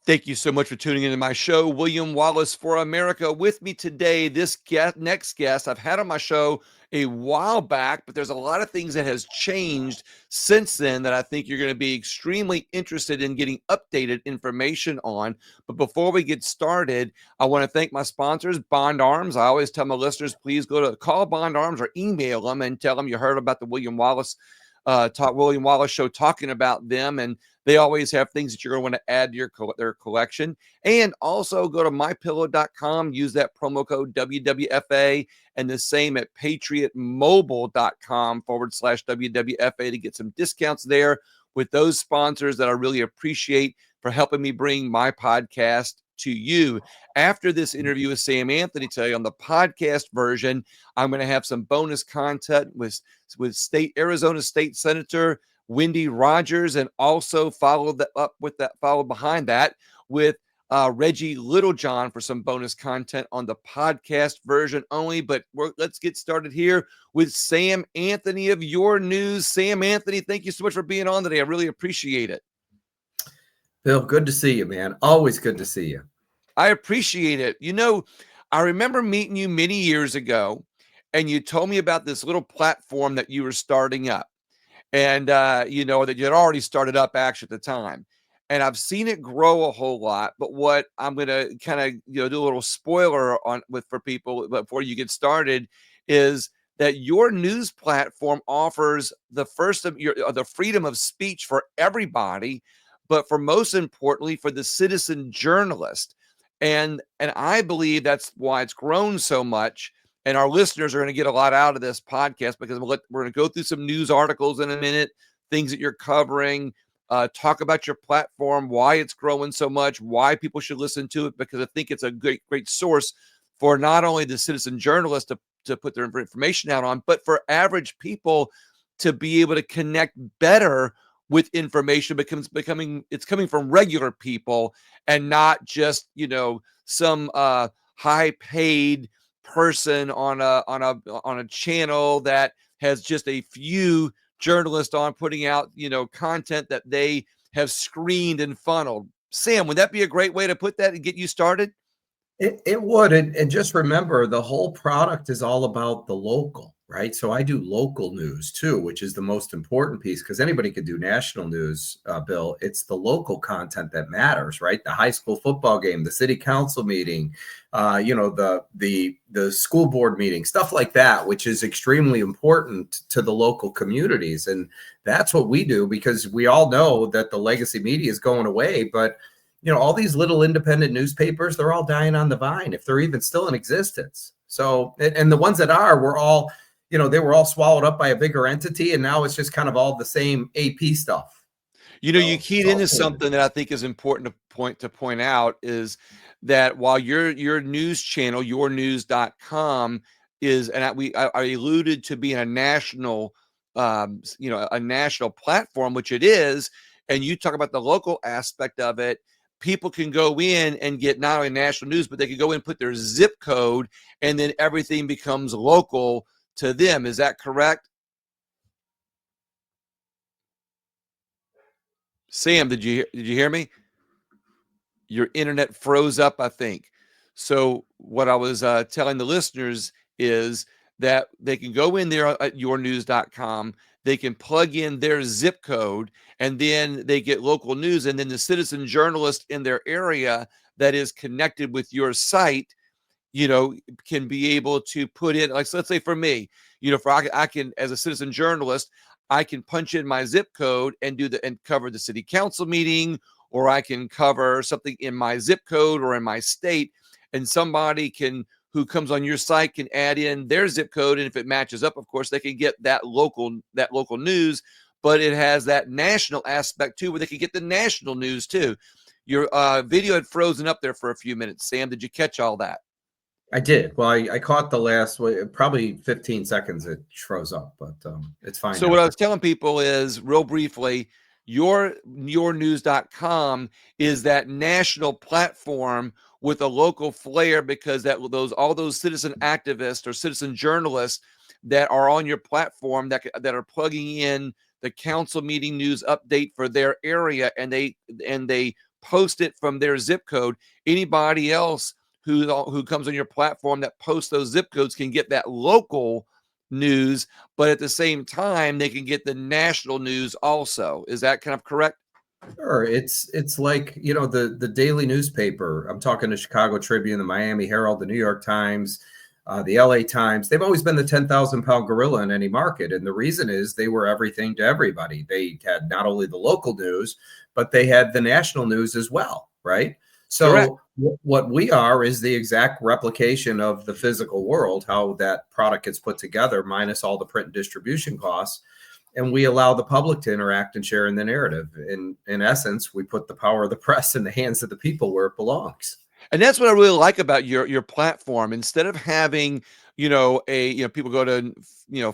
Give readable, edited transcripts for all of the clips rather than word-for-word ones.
Thank you so much for tuning into my show, William Wallace for America. With me today, this next guest I've had on my show a while back, but there's a lot of things that has changed since then that I think you're going to be extremely interested in getting updated information on. But before we get started, I want to thank my sponsors, Bond Arms. I always tell my listeners, please go to call Bond Arms or email them and tell them you heard about the William Wallace show talking about them, and they always have things that you're going to want to add to their collection. And also go to mypillow.com, use that promo code WWFA, and the same at patriotmobile.com/WWFA to get some discounts there with those sponsors that I really appreciate for helping me bring my podcast to you. After this interview with Sam Anthony today on the podcast version, I'm going to have some bonus content with Arizona State Senator Wendy Rogers, and also follow behind that with Reggie Littlejohn for some bonus content on the podcast version only. But let's get started here with Sam Anthony of Your News. Sam Anthony, thank you so much for being on today. I really appreciate it. Bill, good to see you, man. Always good to see you. I appreciate it. I remember meeting you many years ago, and you told me about this little platform that you were starting up. And, that you had already started up actually at the time. And I've seen it grow a whole lot. But what I'm going to kind of, do a little spoiler for people before you get started is that your news platform offers the freedom of speech for everybody, but for most importantly, for the citizen journalist. And I believe that's why it's grown so much. And our listeners are going to get a lot out of this podcast because we're going to go through some news articles in a minute, things that you're covering, talk about your platform, why it's growing so much, why people should listen to it, because I think it's a great source for not only the citizen journalists to put their information out on, but for average people to be able to connect better with information. It's coming from regular people and not just, some high paid person on a channel that has just a few journalists on putting out, content that they have screened and funneled. Sam, would that be a great way to put that and get you started? It would. And just remember, the whole product is all about the local, right? So I do local news too, which is the most important piece, because anybody could do national news, Bill. It's the local content that matters, right? The high school football game, the city council meeting, the school board meeting, stuff like that, which is extremely important to the local communities. And that's what we do, because we all know that the legacy media is going away, but all these little independent newspapers, they're all dying on the vine, if they're even still in existence. So, and the ones that were all, they were all swallowed up by a bigger entity. And now it's just kind of all the same AP stuff. You keyed into something that I think is important to point out is that while your news channel, yournews.com is, and I alluded to being a national, a national platform, which it is, and you talk about the local aspect of it. People can go in and get not only national news, but they can go in and put their zip code, and then everything becomes local to them. Is that correct? Sam, did you hear me? Your internet froze up, I think. So what I was telling the listeners is that they can go in there at yournews.com. They can plug in their zip code, and then they get local news. And then the citizen journalist in their area that is connected with your site, can be able to put in, like, so let's say for me, I can, as a citizen journalist, I can punch in my zip code and cover the city council meeting, or I can cover something in my zip code or in my state, and somebody who comes on your site can add in their zip code, and if it matches up, of course, they can get that local news, but it has that national aspect too, where they can get the national news too. Your video had frozen up there for a few minutes. Sam, did you catch all that? I did. Well, I caught the last, probably 15 seconds it froze up, but it's fine. So what I was telling people is, real briefly, yournews.com is that national platform with a local flair, because all those citizen activists or citizen journalists that are on your platform that are plugging in the council meeting news update for their area, and they post it from their zip code. Anybody else who comes on your platform that posts those zip codes can get that local news, but at the same time, they can get the national news also. Is that kind of correct? Sure. It's like, the daily newspaper. I'm talking the Chicago Tribune, the Miami Herald, the New York Times, the LA Times. They've always been the 10,000-pound gorilla in any market. And the reason is they were everything to everybody. They had not only the local news, but they had the national news as well, right? Correct. So what we are is the exact replication of the physical world, how that product gets put together, minus all the print and distribution costs, and we allow the public to interact and share in the narrative. In essence, we put the power of the press in the hands of the people where it belongs. And that's what I really like about your platform. Instead of having, people go to,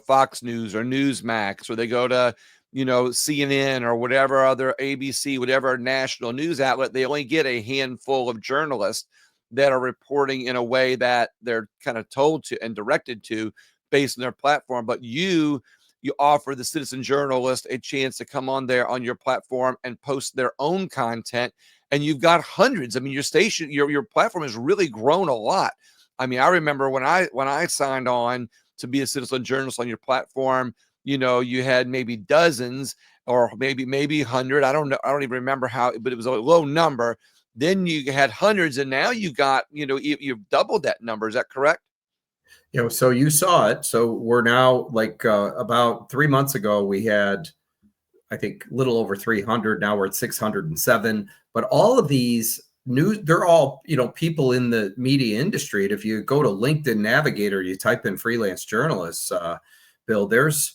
Fox News or Newsmax, or they go to, CNN or whatever other ABC, whatever national news outlet, they only get a handful of journalists that are reporting in a way that they're kind of told to and directed to based on their platform. But you offer the citizen journalist a chance to come on there on your platform and post their own content. And you've got hundreds. I mean, your platform has really grown a lot. I mean, I remember when I signed on to be a citizen journalist on your platform, you had maybe dozens or maybe 100. I don't know. I don't even remember how, but it was a low number. Then you had hundreds, and now you got, you've doubled that number. Is that correct? So you saw it. So we're now like about 3 months ago, we had, I think, a little over 300. Now we're at 607. But all of these news, they're all, people in the media industry. And if you go to LinkedIn Navigator, you type in freelance journalists, Bill, there's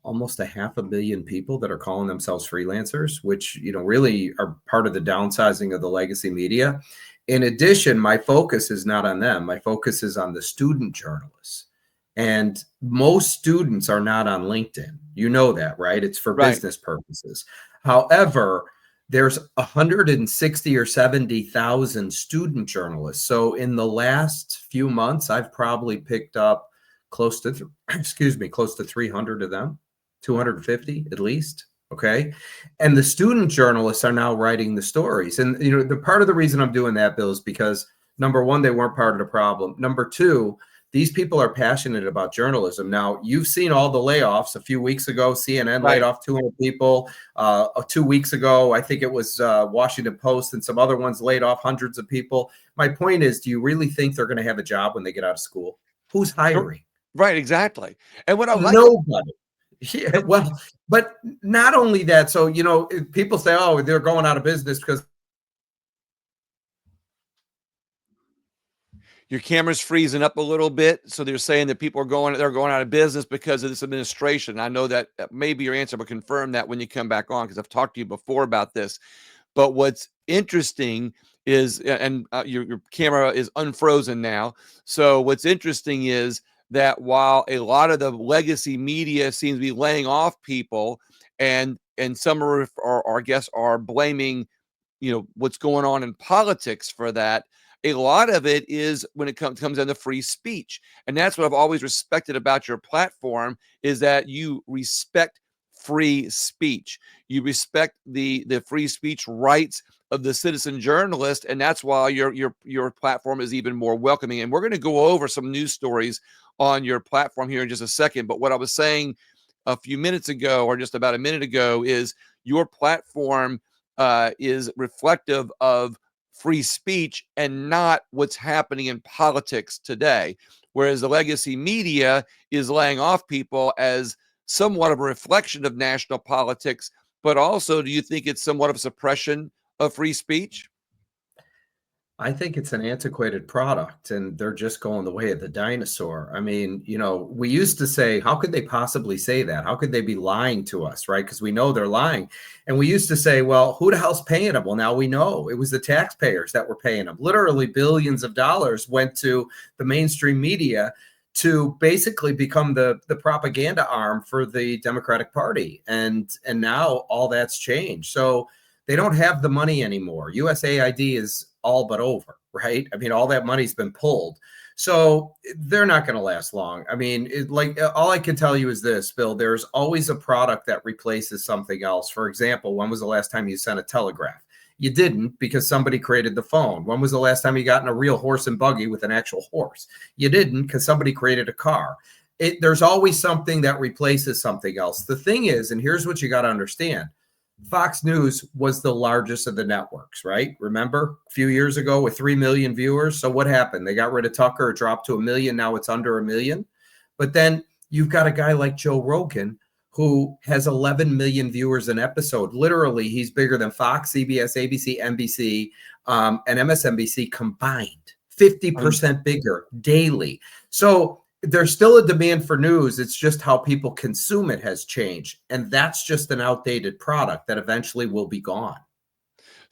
almost 500 million people that are calling themselves freelancers, which, really are part of the downsizing of the legacy media. In addition, my focus is not on them. My focus is on the student journalists. And most students are not on LinkedIn. You know that, right? It's for Right. business purposes. However, there's 160 or 70,000 student journalists. So in the last few months, I've probably picked up close to 300 of them, 250 at least. Okay. And the student journalists are now writing the stories. And, the part of the reason I'm doing that, Bill, is because number one, they weren't part of the problem. Number two, these people are passionate about journalism. Now, you've seen all the layoffs. A few weeks ago, CNN laid Right. off 200 people. 2 weeks ago, I think it was Washington Post and some other ones laid off hundreds of people. My point is, do you really think they're going to have a job when they get out of school? Who's hiring? Right. Exactly. And what I like, Nobody. Yeah, well, but not only that. So, people say, oh, they're going out of business because your camera's freezing up a little bit. So they're saying that they're going out of business because of this administration. I know that maybe your answer, but confirm that when you come back on, because I've talked to you before about this. But what's interesting is, and your camera is unfrozen now. So what's interesting is that while a lot of the legacy media seems to be laying off people, and some I guess are blaming, what's going on in politics for that. A lot of it is when it comes down to free speech. And that's what I've always respected about your platform, is that you respect free speech. You respect the free speech rights of the citizen journalist, and that's why your platform is even more welcoming. And we're going to go over some news stories on your platform here in just a second. But what I was saying a few minutes ago, or just about a minute ago, is your platform is reflective of free speech and not what's happening in politics today. Whereas the legacy media is laying off people as somewhat of a reflection of national politics, but also, do you think it's somewhat of a suppression of free speech? I think it's an antiquated product and they're just going the way of the dinosaur. I mean, we used to say, how could they possibly say that? How could they be lying to us, right? Because we know they're lying. And we used to say, well, who the hell's paying them? Well, now we know it was the taxpayers that were paying them. Literally billions of dollars went to the mainstream media to basically become the propaganda arm for the Democratic Party. And now all that's changed. So they don't have the money anymore. USAID is all but over, right? I mean, all that money's been pulled. So they're not going to last long. I mean, all I can tell you is this, Bill, there's always a product that replaces something else. For example, when was the last time you sent a telegraph? You didn't, because somebody created the phone. When was the last time you got in a real horse and buggy with an actual horse? You didn't, because somebody created a car. There's always something that replaces something else. The thing is, and here's what you got to understand. Fox News was the largest of the networks, right? Remember a few years ago with 3 million viewers? So what happened? They got rid of Tucker, it dropped to 1 million. Now it's under 1 million. But then you've got a guy like Joe Rogan who has 11 million viewers an episode. Literally, he's bigger than Fox, CBS, ABC, NBC, and MSNBC combined. 50% bigger daily. So there's still a demand for news. It's just how people consume it has changed. And that's just an outdated product that eventually will be gone.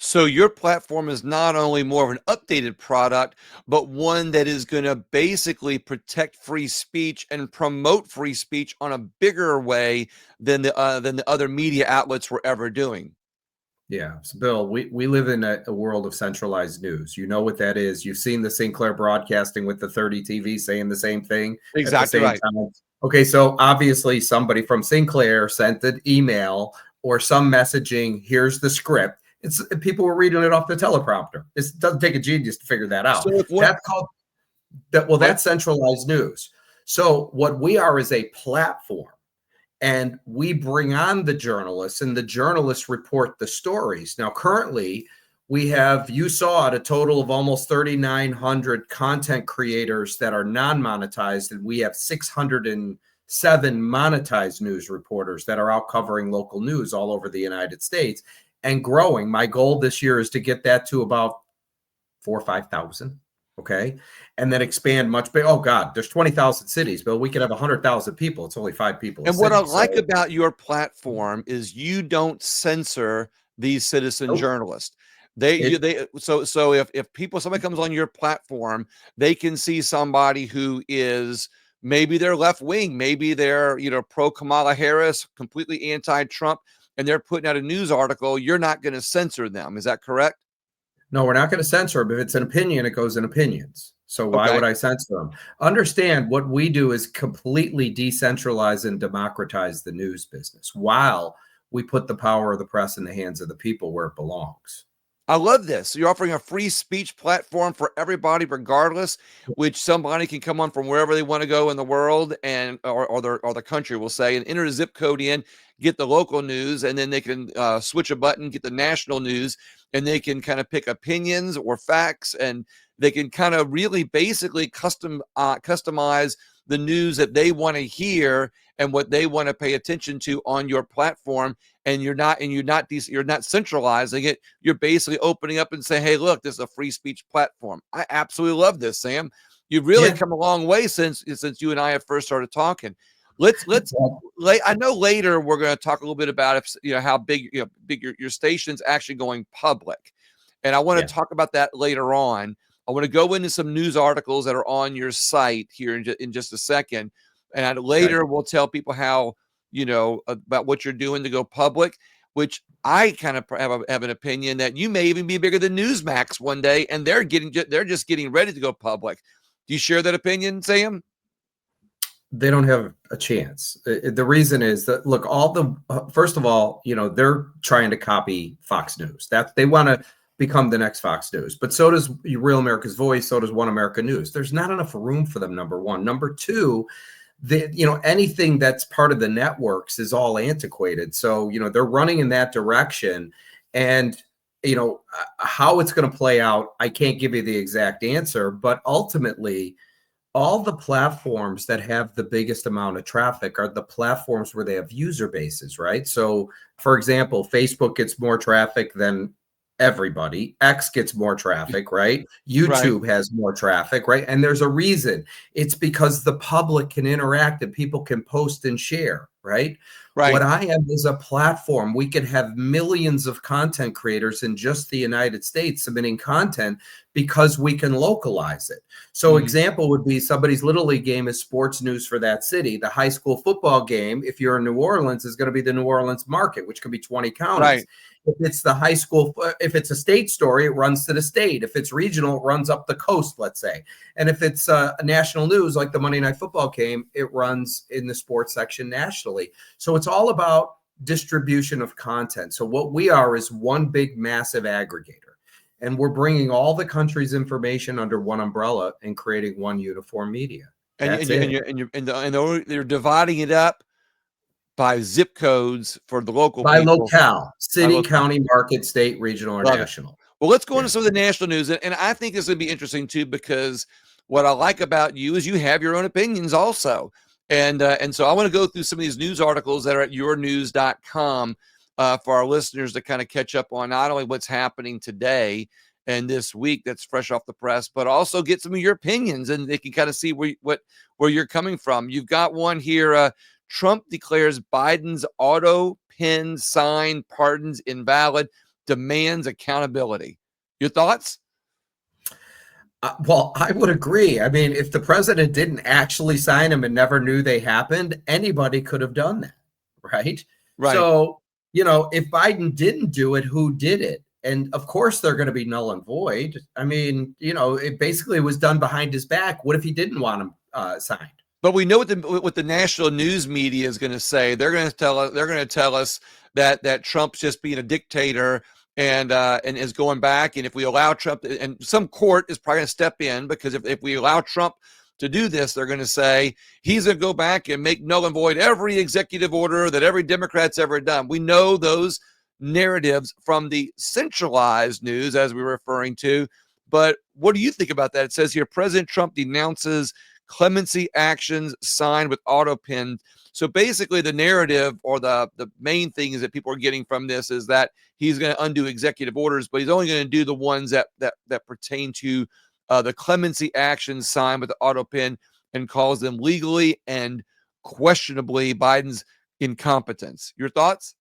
So your platform is not only more of an updated product, but one that is going to basically protect free speech and promote free speech on a bigger way than the other media outlets were ever doing. Yeah. So Bill, we live in a world of centralized news. You know what that is. You've seen the Sinclair broadcasting with the 30 TV saying the same thing at the Exactly same right. time. Okay, so obviously somebody from Sinclair sent an email or some messaging. Here's the script. It's people were reading it off the teleprompter. It doesn't take a genius to figure that out. So if what That's called that. Well, that's centralized news. So what we are is a platform. And we bring on the journalists, and the journalists report the stories. Now, currently, we have, you saw it, a total of almost 3,900 content creators that are non-monetized, and we have 607 monetized news reporters that are out covering local news all over the United States and growing. My goal this year is to get that to about 4,000 or 5,000. Okay. And then expand much bigger. Oh God, there's 20,000 cities, but we could have 100,000 people. It's only 5 people. And what I like about your platform is you don't censor these citizen journalists. So if somebody comes on your platform, they can see somebody who is maybe they're left wing, maybe they're pro Kamala Harris, completely anti-Trump, and they're putting out a news article. You're not going to censor them. Is that correct? No, we're not going to censor them. If it's an opinion, it goes in opinions. So why would I censor them? Understand what we do is completely decentralize and democratize the news business while we put the power of the press in the hands of the people where it belongs. I love this. So you're offering a free speech platform for everybody, regardless, which somebody can come on from wherever they want to go in the world and or the country, we'll say, and enter a zip code in, get the local news, and then they can switch a button, get the national news, and they can kind of pick opinions or facts, and they can kind of really basically customize the news that they want to hear and what they want to pay attention to on your platform. And you're not centralizing it. You're basically opening up and saying, hey, look, this is a free speech platform. I absolutely love this, Sam. You've really come a long way since you and I have first started talking. I know later we're going to talk a little bit about how big your station's actually going public. And I want to talk about that later on. I want to go into some news articles that are on your site here in just a second. And later we'll tell people how, about what you're doing to go public, which I kind of have an opinion that you may even be bigger than Newsmax one day, and they're just getting ready to go public. Do you share that opinion, Sam? They don't have a chance. The reason is that, look, first of all, they're trying to copy Fox News. That they want to become the next Fox News, but so does Real America's Voice. So does One America News. There's not enough room for them. Number one. Number two, anything that's part of the networks is all antiquated. So, they're running in that direction, and, how it's going to play out, I can't give you the exact answer, but ultimately all the platforms that have the biggest amount of traffic are the platforms where they have user bases, right? So, for example, Facebook gets more traffic than everybody. X gets more traffic, right? YouTube has more traffic, right? And there's a reason. It's because the public can interact and people can post and share, right? What I am is a platform. We can have millions of content creators in just the United States submitting content because we can localize it. So example would be somebody's Little League game is sports news for that city. The high school football game, if you're in New Orleans, is going to be the New Orleans market, which could be 20 counties. If it's the high school, if it's a state story, it runs to the state. If it's regional, it runs up the coast, let's say. And if it's a national news, like the Monday Night Football game, it runs in the sports section nationally. So it's all about distribution of content. So what we are is one big massive aggregator, and we're bringing all the country's information under one umbrella and creating one uniform media. That's it. They're dividing it up by zip codes for the local By people. locale, By city, locale. county, market, state, regional, or Love it. national. Well, let's go Yeah. into some of the national news, and I think this would be interesting too, because what I like about you is you have your own opinions also, and so I want to go through some of these news articles that are at yournews.com for our listeners to kind of catch up on not only what's happening today and this week that's fresh off the press, but also get some of your opinions, and they can kind of see where you're coming from. You've got one here. Trump declares Biden's auto pen sign pardons invalid, demands accountability. Your thoughts? Well, I would agree. I mean, if the president didn't actually sign them and never knew they happened, anybody could have done that, right? Right. So, if Biden didn't do it, who did it? And of course, they're going to be null and void. I mean, it basically was done behind his back. What if he didn't want them signed? But we know what the national news media is going to say. They're going to tell us that Trump's just being a dictator and is going back. And if we allow Trump, and some court is probably going to step in, because if we allow Trump to do this, they're going to say he's going to go back and make null and void every executive order that every Democrat's ever done. We know those narratives from the centralized news, as we were referring to. But what do you think about that? It says here, President Trump denounces clemency actions signed with auto pen. So basically the narrative, or the main thing is that people are getting from this, is that he's going to undo executive orders, but he's only going to do the ones that pertain to the clemency actions signed with the auto pen, and calls them legally and questionably Biden's incompetence. Your thoughts?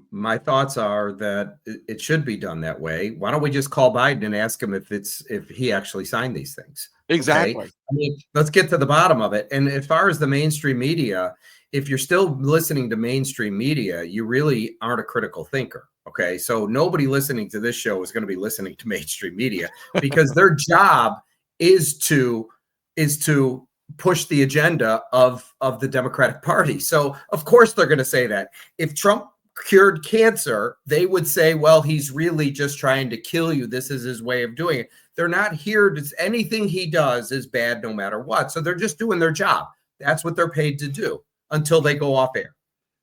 My thoughts are that it should be done that way. Why don't we just call Biden and ask him if he actually signed these things? Exactly. Okay? I mean, let's get to the bottom of it. And as far as the mainstream media, if you're still listening to mainstream media, you really aren't a critical thinker. Okay, so nobody listening to this show is going to be listening to mainstream media, because their job is to push the agenda of the Democratic Party. So of course they're going to say that. If Trump cured cancer, they would say, well, he's really just trying to kill you. This is his way of doing it. They're not here to, anything he does is bad no matter what. So they're just doing their job. That's what they're paid to do until they go off air.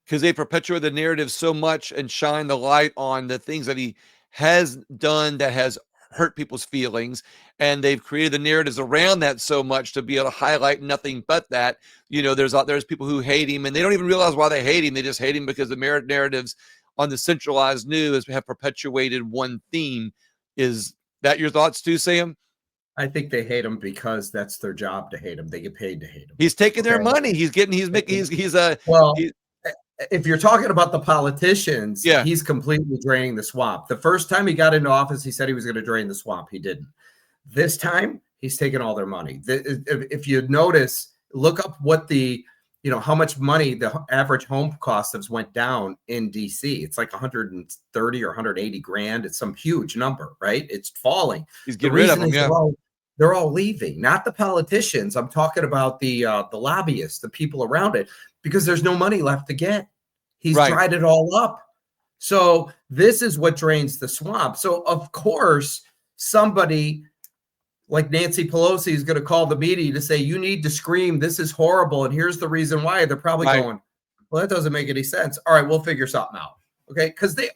Because they perpetuate the narrative so much and shine the light on the things that he has done that has hurt people's feelings, and they've created the narratives around that so much to be able to highlight nothing but that. There's people who hate him, and they don't even realize why they hate him. They just hate him because the narratives on the centralized news have perpetuated one theme. Is that your thoughts too, Sam? I think they hate him because that's their job to hate him. They get paid to hate him. He's taking their money. If you're talking about the politicians, yeah, he's completely draining the swamp. The first time he got into office, he said he was going to drain the swamp. He didn't. This time, he's taking all their money. If you notice, look up what how much money the average home cost has went down in DC. It's like 130 or 180 grand. It's some huge number, right? It's falling. He's getting rid of them. Yeah. They're all leaving, not the politicians. I'm talking about the lobbyists, the people around it, because there's no money left to get. He's dried it all up. So this is what drains the swamp. So of course, somebody like Nancy Pelosi is going to call the media to say, you need to scream, this is horrible, and here's the reason why. They're probably going, well, that doesn't make any sense. All right, we'll figure something out. Okay, because they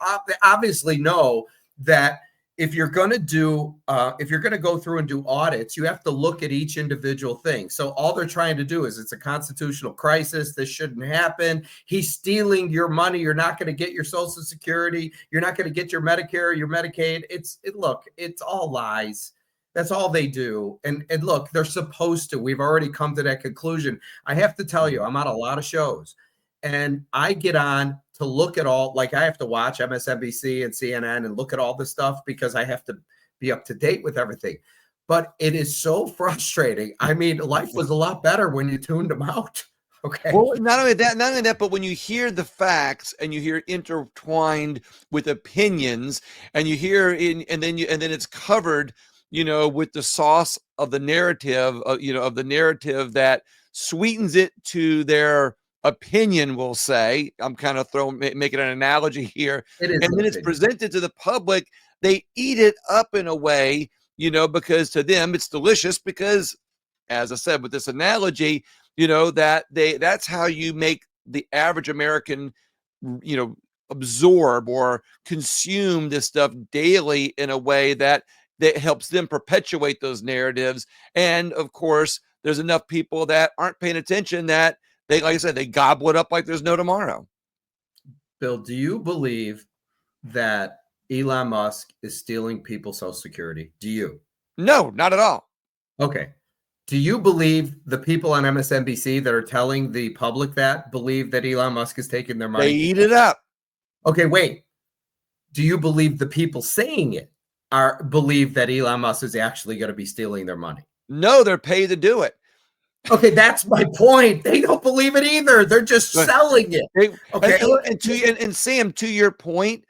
obviously know that if you're going to go through and do audits, you have to look at each individual thing. So all they're trying to do is, it's a constitutional crisis. This shouldn't happen. He's stealing your money. You're not going to get your Social Security. You're not going to get your Medicare, your Medicaid. Look, it's all lies. That's all they do. And look, they're supposed to. We've already come to that conclusion. I have to tell you, I'm on a lot of shows, and I get on to look at all, like I have to watch MSNBC and CNN and look at all this stuff because I have to be up to date with everything. But it is so frustrating. I mean, life was a lot better when you tuned them out. Okay. Well, not only that, but when you hear the facts and you hear intertwined with opinions, and you hear and then it's covered, with the sauce of the narrative, of the narrative that sweetens it to their opinion, we'll say. I'm kind of making an analogy here. It is And an then it's opinion. presented to the public. They eat it up in a way, because to them it's delicious because, as I said with this analogy, that's how you make the average American, absorb or consume this stuff daily in a way that helps them perpetuate those narratives. And of course, there's enough people that aren't paying attention that they, like I said, they gobble it up like there's no tomorrow. Bill, do you believe that Elon Musk is stealing people's Social Security? Do you? No, not at all. Okay. Do you believe the people on MSNBC that are telling the public that believe that Elon Musk is taking their They money? eat it up. Okay, wait. Do you believe the people saying it believe that Elon Musk is actually going to be stealing their money? No, they're paid to do it. Okay, that's my point. They don't believe it either. They're just selling it. Okay. And Sam, to your point,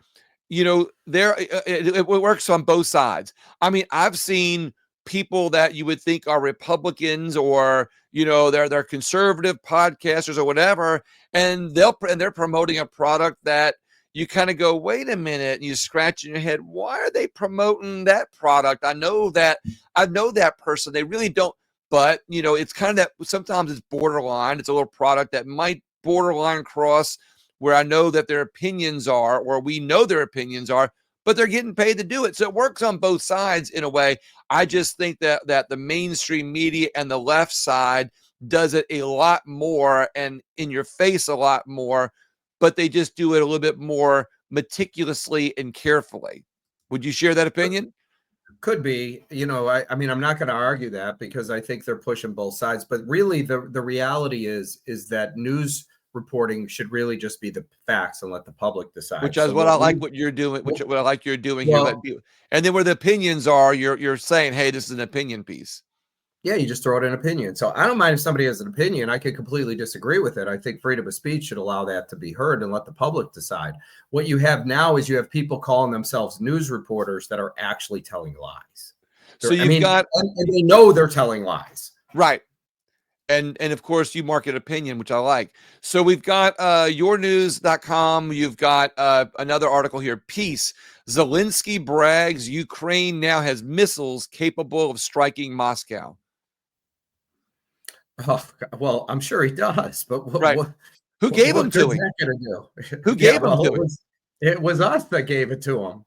it works on both sides. I mean, I've seen people that you would think are Republicans or they're conservative podcasters or whatever, and they're promoting a product that you kind of go, wait a minute, and you scratch in your head, why are they promoting that product? I know that person. They really don't. But it's kind of that sometimes it's borderline. It's a little product that might borderline cross where I know that their opinions are, or we know their opinions are, but they're getting paid to do it. So it works on both sides in a way. I just think that the mainstream media and the left side does it a lot more and in your face a lot more, but they just do it a little bit more meticulously and carefully. Would you share that opinion? Could be. I mean, I'm not going to argue that because I think they're pushing both sides. But really, the reality is that news reporting should really just be the facts and let the public decide. Which is what I like what you're doing, what I like you're doing here. And then where the opinions are, you're saying, hey, this is an opinion piece. Yeah, you just throw it an opinion. So I don't mind if somebody has an opinion. I could completely disagree with it. I think freedom of speech should allow that to be heard and let the public decide. What you have now is you have people calling themselves news reporters that are actually telling lies. So you've got, and they know they're telling lies. Right. And of course you market opinion, which I like. So we've got yournews.com. You've got another article here. Peace. Zelensky brags Ukraine now has missiles capable of striking Moscow. Oh, well, I'm sure he does, but who gave him to him? Who gave him to him? It was us that gave it to him.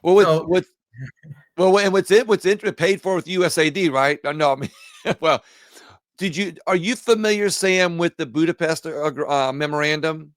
Well, what's paid for with USAID, right? No, I mean, well, are you familiar, Sam, with the Budapest memorandum?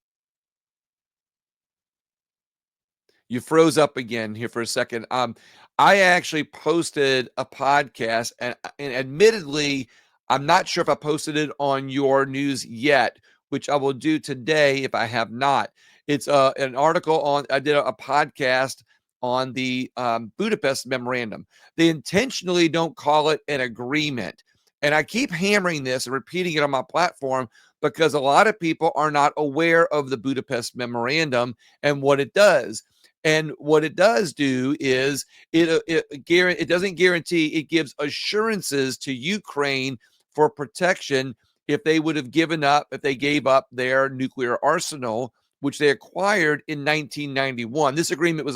You froze up again here for a second. I actually posted a podcast, and admittedly, I'm not sure if I posted it on your news yet, which I will do today if I have not. It's an article I did a podcast on the Budapest memorandum. They intentionally don't call it an agreement. And I keep hammering this and repeating it on my platform because a lot of people are not aware of the Budapest memorandum and what it does. And what it does do is it doesn't guarantee, it gives assurances to Ukraine for protection if they gave up their nuclear arsenal, which they acquired in 1991. This agreement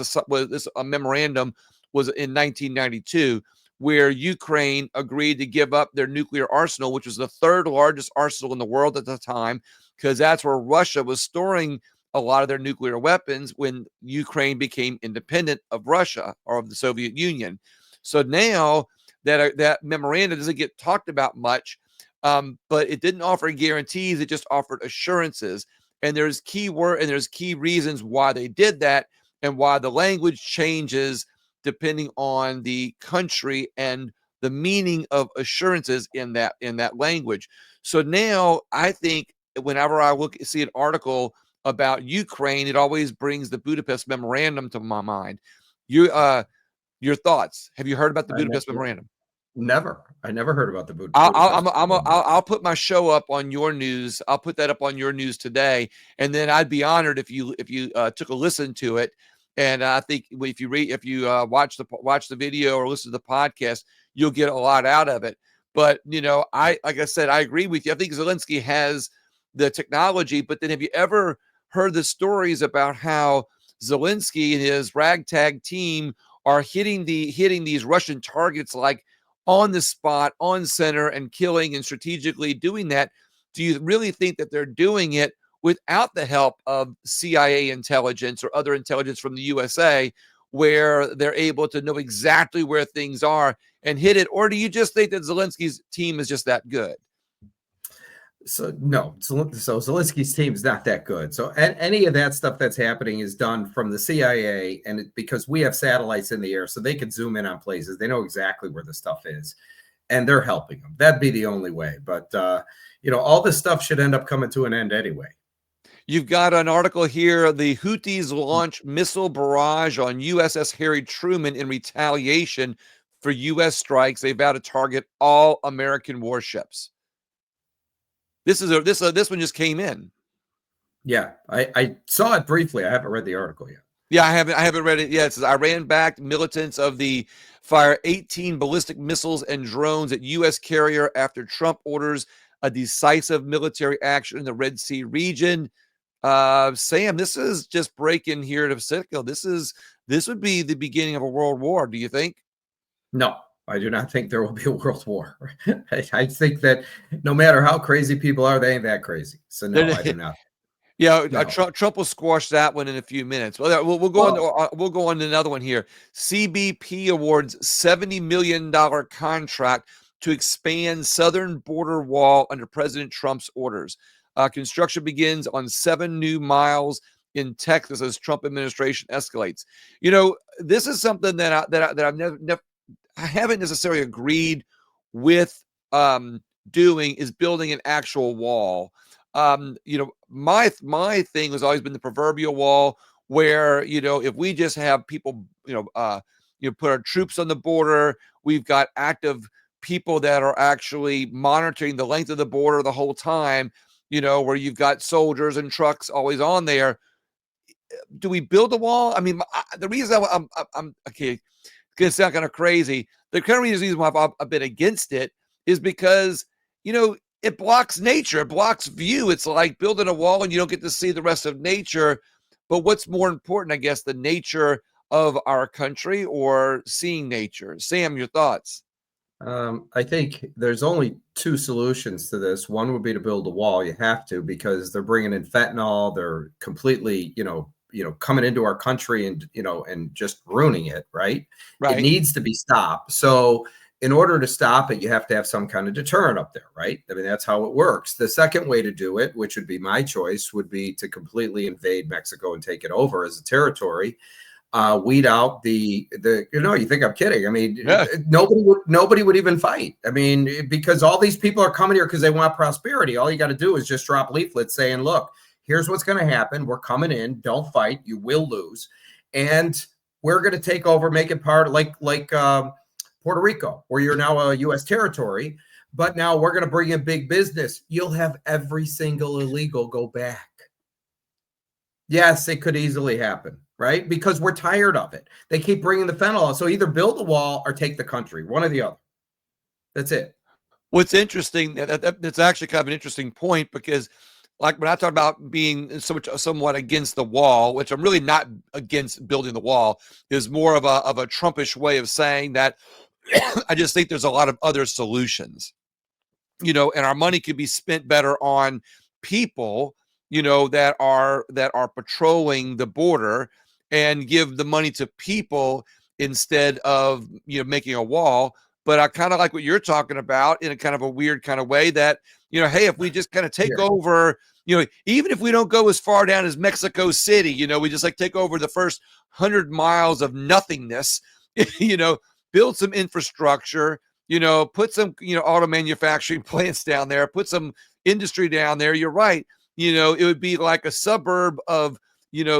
a memorandum was in 1992, where Ukraine agreed to give up their nuclear arsenal, which was the third largest arsenal in the world at the time, because that's where Russia was storing a lot of their nuclear weapons when Ukraine became independent of Russia or of the Soviet Union. So now that memorandum doesn't get talked about much, but it didn't offer guarantees. It just offered assurances. And there's key reasons why they did that and why the language changes depending on the country and the meaning of assurances in that language. So now I think whenever I see an article about Ukraine, it always brings the Budapest memorandum to my mind. Your thoughts? Have you heard about the Budapest memorandum? Never. I never heard about the Budapest. I'll put my show up on your news. I'll put that up on your news today, and then I'd be honored if you took a listen to it. And I think if you watch the video or listen to the podcast, you'll get a lot out of it. But like I said, I agree with you. I think Zelensky has the technology. But then have you ever heard the stories about how Zelensky and his ragtag team are hitting these Russian targets like on the spot, on center, and killing and strategically doing that? Do you really think that they're doing it without the help of CIA intelligence or other intelligence from the USA, where they're able to know exactly where things are and hit it? Or do you just think that Zelensky's team is just that good? So no, so Zelensky's team is not that good. So any of that stuff that's happening is done from the CIA, and because we have satellites in the air, so they can zoom in on places. They know exactly where the stuff is, and they're helping them. That'd be the only way. But all this stuff should end up coming to an end anyway. You've got an article here. The Houthis launch missile barrage on USS Harry Truman in retaliation for U.S. strikes. They vow to target all American warships. This one just came in. Yeah, I saw it briefly. I haven't read the article yet. Yeah, I haven't read it yet. It says Iran-backed militants of the fire 18 ballistic missiles and drones at U.S. carrier after Trump orders a decisive military action in the Red Sea region. Sam, this is just breaking here to Pacifico. This would be the beginning of a world war. Do you think? No, I do not think there will be a world war. I think that no matter how crazy people are, they ain't that crazy. So no, I do not. Yeah, No. Trump will squash that one in a few minutes. Well, we'll go on. We'll go on to another one here. CBP awards $70 million contract to expand southern border wall under President Trump's orders. Construction begins on 7 new miles in Texas as Trump administration escalates. This is something that I've never I haven't necessarily agreed with doing, is building an actual wall. My thing has always been the proverbial wall, where if we just have people put our troops on the border, we've got active people that are actually monitoring the length of the border the whole time, where you've got soldiers and trucks always on there. Do we build a wall? I mean, the reason I'm okay, it's gonna sound kind of crazy. The kind of reason why I've been against it is because it blocks nature, it blocks view. It's like building a wall and you don't get to see the rest of nature. But what's more important, I guess, the nature of our country or seeing nature? Sam, your thoughts? I think there's only 2 solutions to this. One would be to build a wall. You have to, because they're bringing in fentanyl. They're completely, coming into our country and just ruining it. Right. It needs to be stopped. So in order to stop it, you have to have some kind of deterrent up there, right? I mean, that's how it works. The second way to do it, which would be my choice, would be to completely invade Mexico and take it over as a territory. Weed out the you think I'm kidding. I mean, yeah. Nobody would even fight. I mean, because all these people are coming here because they want prosperity. All you got to do is just drop leaflets saying, look, here's what's going to happen. We're coming in. Don't fight. You will lose. And we're going to take over, make it part like Puerto Rico, where you're now a U.S. territory. But now we're going to bring in big business. You'll have every single illegal go back. Yes, it could easily happen. Right? Because we're tired of it. They keep bringing the fentanyl. So either build a wall or take the country, one or the other. That's it. What's interesting, that's actually kind of an interesting point, because like when I talk about being somewhat against the wall, which I'm really not against building the wall, is more of a Trumpish way of saying that I just think there's a lot of other solutions, and our money could be spent better on people, that are patrolling the border, and give the money to people instead of making a wall. But I kind of like what you're talking about in a kind of a weird kind of way, that hey, if we just kind of take over, even if we don't go as far down as Mexico City, we just like take over the first 100 miles of nothingness, build some infrastructure, put some auto manufacturing plants down there, put some industry down there. You're right. It would be like a suburb of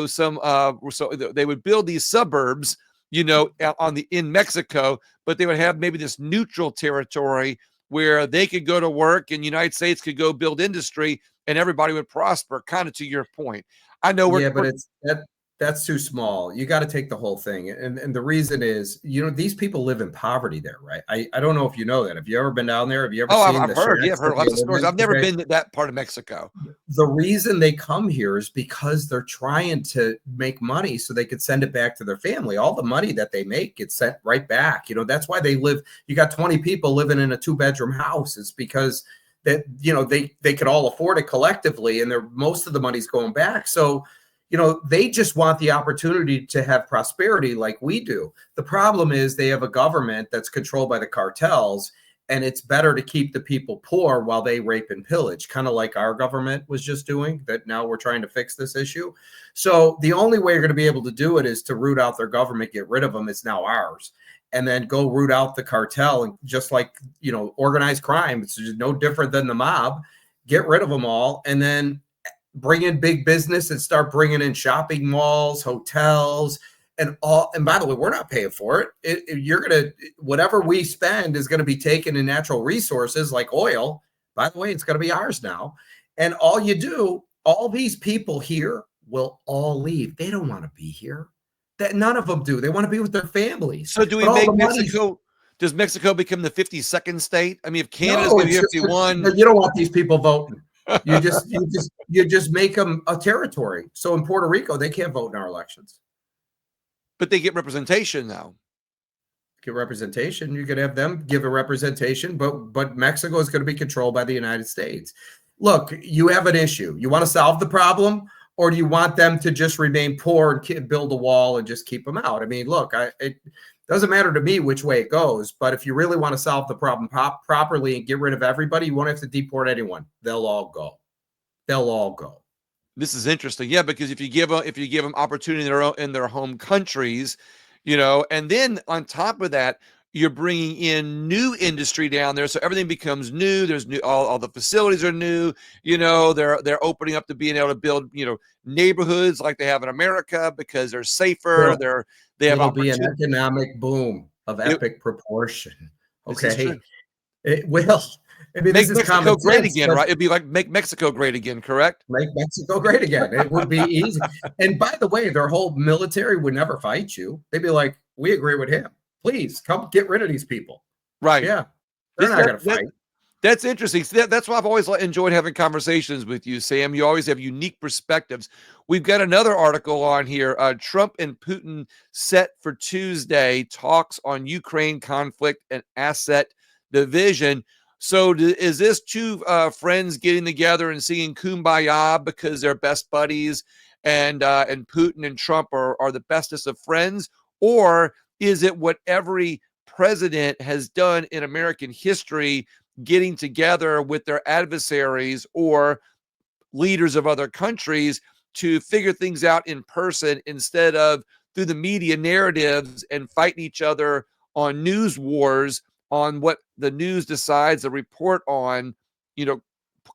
so they would build these suburbs, in Mexico, but they would have maybe this neutral territory where they could go to work and the United States could go build industry and everybody would prosper, kind of to your point. I know but That's too small. You got to take the whole thing. And the reason is, these people live in poverty there, right? I don't know if you know that. Have you ever been down there? Have you ever Oh, seen I've the heard. Yeah, I've shacks that heard they lots of live stories. in? I've never Okay. been to that part of Mexico. The reason they come here is because they're trying to make money so they could send it back to their family. All the money that they make gets sent right back. That's why they live. You got 20 people living in a 2-bedroom house. It's because that, they could all afford it collectively, and most of the money's going back. So, they just want the opportunity to have prosperity like we do. The problem is they have a government that's controlled by the cartels, and it's better to keep the people poor while they rape and pillage, kind of like our government was just doing. That now we're trying to fix this issue. So the only way you're going to be able to do it is to root out their government, get rid of them. It's now ours. And then go root out the cartel, and just like, organized crime, it's just no different than the mob. Get rid of them all, and then bring in big business and start bringing in shopping malls, hotels, and all. And by the way, we're not paying for you're gonna, whatever we spend is going to be taken in natural resources like oil. By the way, it's going to be ours now. And all these people here will all leave. They don't want to be here. That none of them do. They want to be with their families. So do we But all make the money's Mexico? Does Mexico become the 52nd state? I mean, if Canada's no. going to It's be just 51, you don't want these people voting. You just make them a territory. So in Puerto Rico, they can't vote in our elections. but they get representation now. Get representation. You could have them give a representation, but Mexico is going to be controlled by the United States. Look, you have an issue. You want to solve the problem, or do you want them to just remain poor and build a wall and just keep them out? I mean, look, it doesn't matter to me which way it goes, but if you really want to solve the problem properly and get rid of everybody, you won't have to deport anyone. They'll all go. They'll all go. This is interesting, yeah, because if you give them opportunity in their home countries, and then on top of that, you're bringing in new industry down there, so everything becomes new. There's new, all the facilities are new. They're opening up to being able to build, neighborhoods like they have in America because they're safer. Well, They have it'll be an opportunity. economic boom of epic proportion. This is true. Okay. It will. I mean, this Make is Mexico common great sense, again, but right? It'd be like make Mexico great again, correct? make Mexico great again. It would be easy. And by the way, their whole military would never fight you. They'd be like, we agree with him. Please come get rid of these people. Right. Yeah. They're not going to fight. That's interesting. So that's why I've always enjoyed having conversations with you, Sam. You always have unique perspectives. We've got another article on here. Trump and Putin set for Tuesday, talks on Ukraine conflict and asset division. So is this two friends getting together and singing Kumbaya because they're best buddies, and Putin and Trump are the bestest of friends? Or is it what every president has done in American history, getting together with their adversaries or leaders of other countries to figure things out in person instead of through the media narratives and fighting each other on news wars, on what the news decides to report on,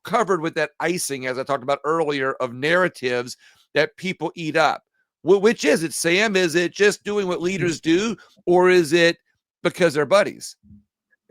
covered with that icing, as I talked about earlier, of narratives that people eat up. Which is it, Sam? Is it just doing what leaders do, or is it because they're buddies?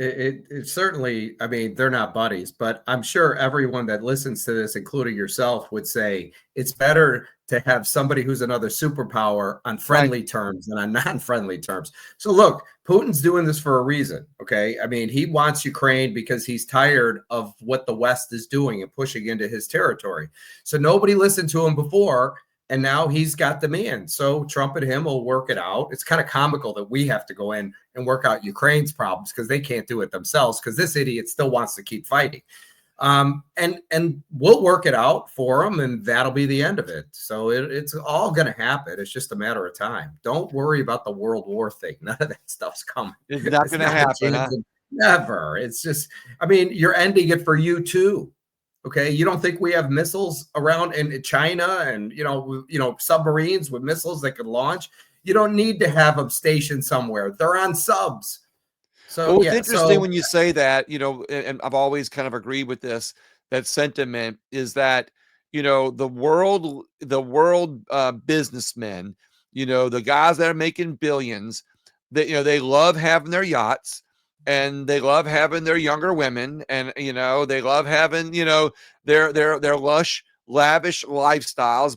It certainly, I mean, they're not buddies, but I'm sure everyone that listens to this, including yourself, would say it's better to have somebody who's another superpower on friendly terms than on non-friendly terms. So look, Putin's doing this for a reason. Okay. I mean, he wants Ukraine because he's tired of what the West is doing and pushing into his territory. So nobody listened to him before. And now he's got demand. So Trump and him will work it out. It's kind of comical that we have to go in and work out Ukraine's problems because they can't do it themselves, because this idiot still wants to keep fighting. And we'll work it out for them, and that'll be the end of it. So it's all going to happen. It's just a matter of time. Don't worry about the World War thing. None of that stuff's coming. It's not going to happen. Huh? Never. It's just, I mean, you're ending it for you too. Okay, you don't think we have missiles around in China and submarines with missiles that could launch? You don't need to have them stationed somewhere. They're on subs. So well, it's interesting when you say that, and I've always kind of agreed with this. That sentiment is that the world businessmen, the guys that are making billions, that they love having their yachts. And they love having their younger women, and they love having their lush lavish lifestyles,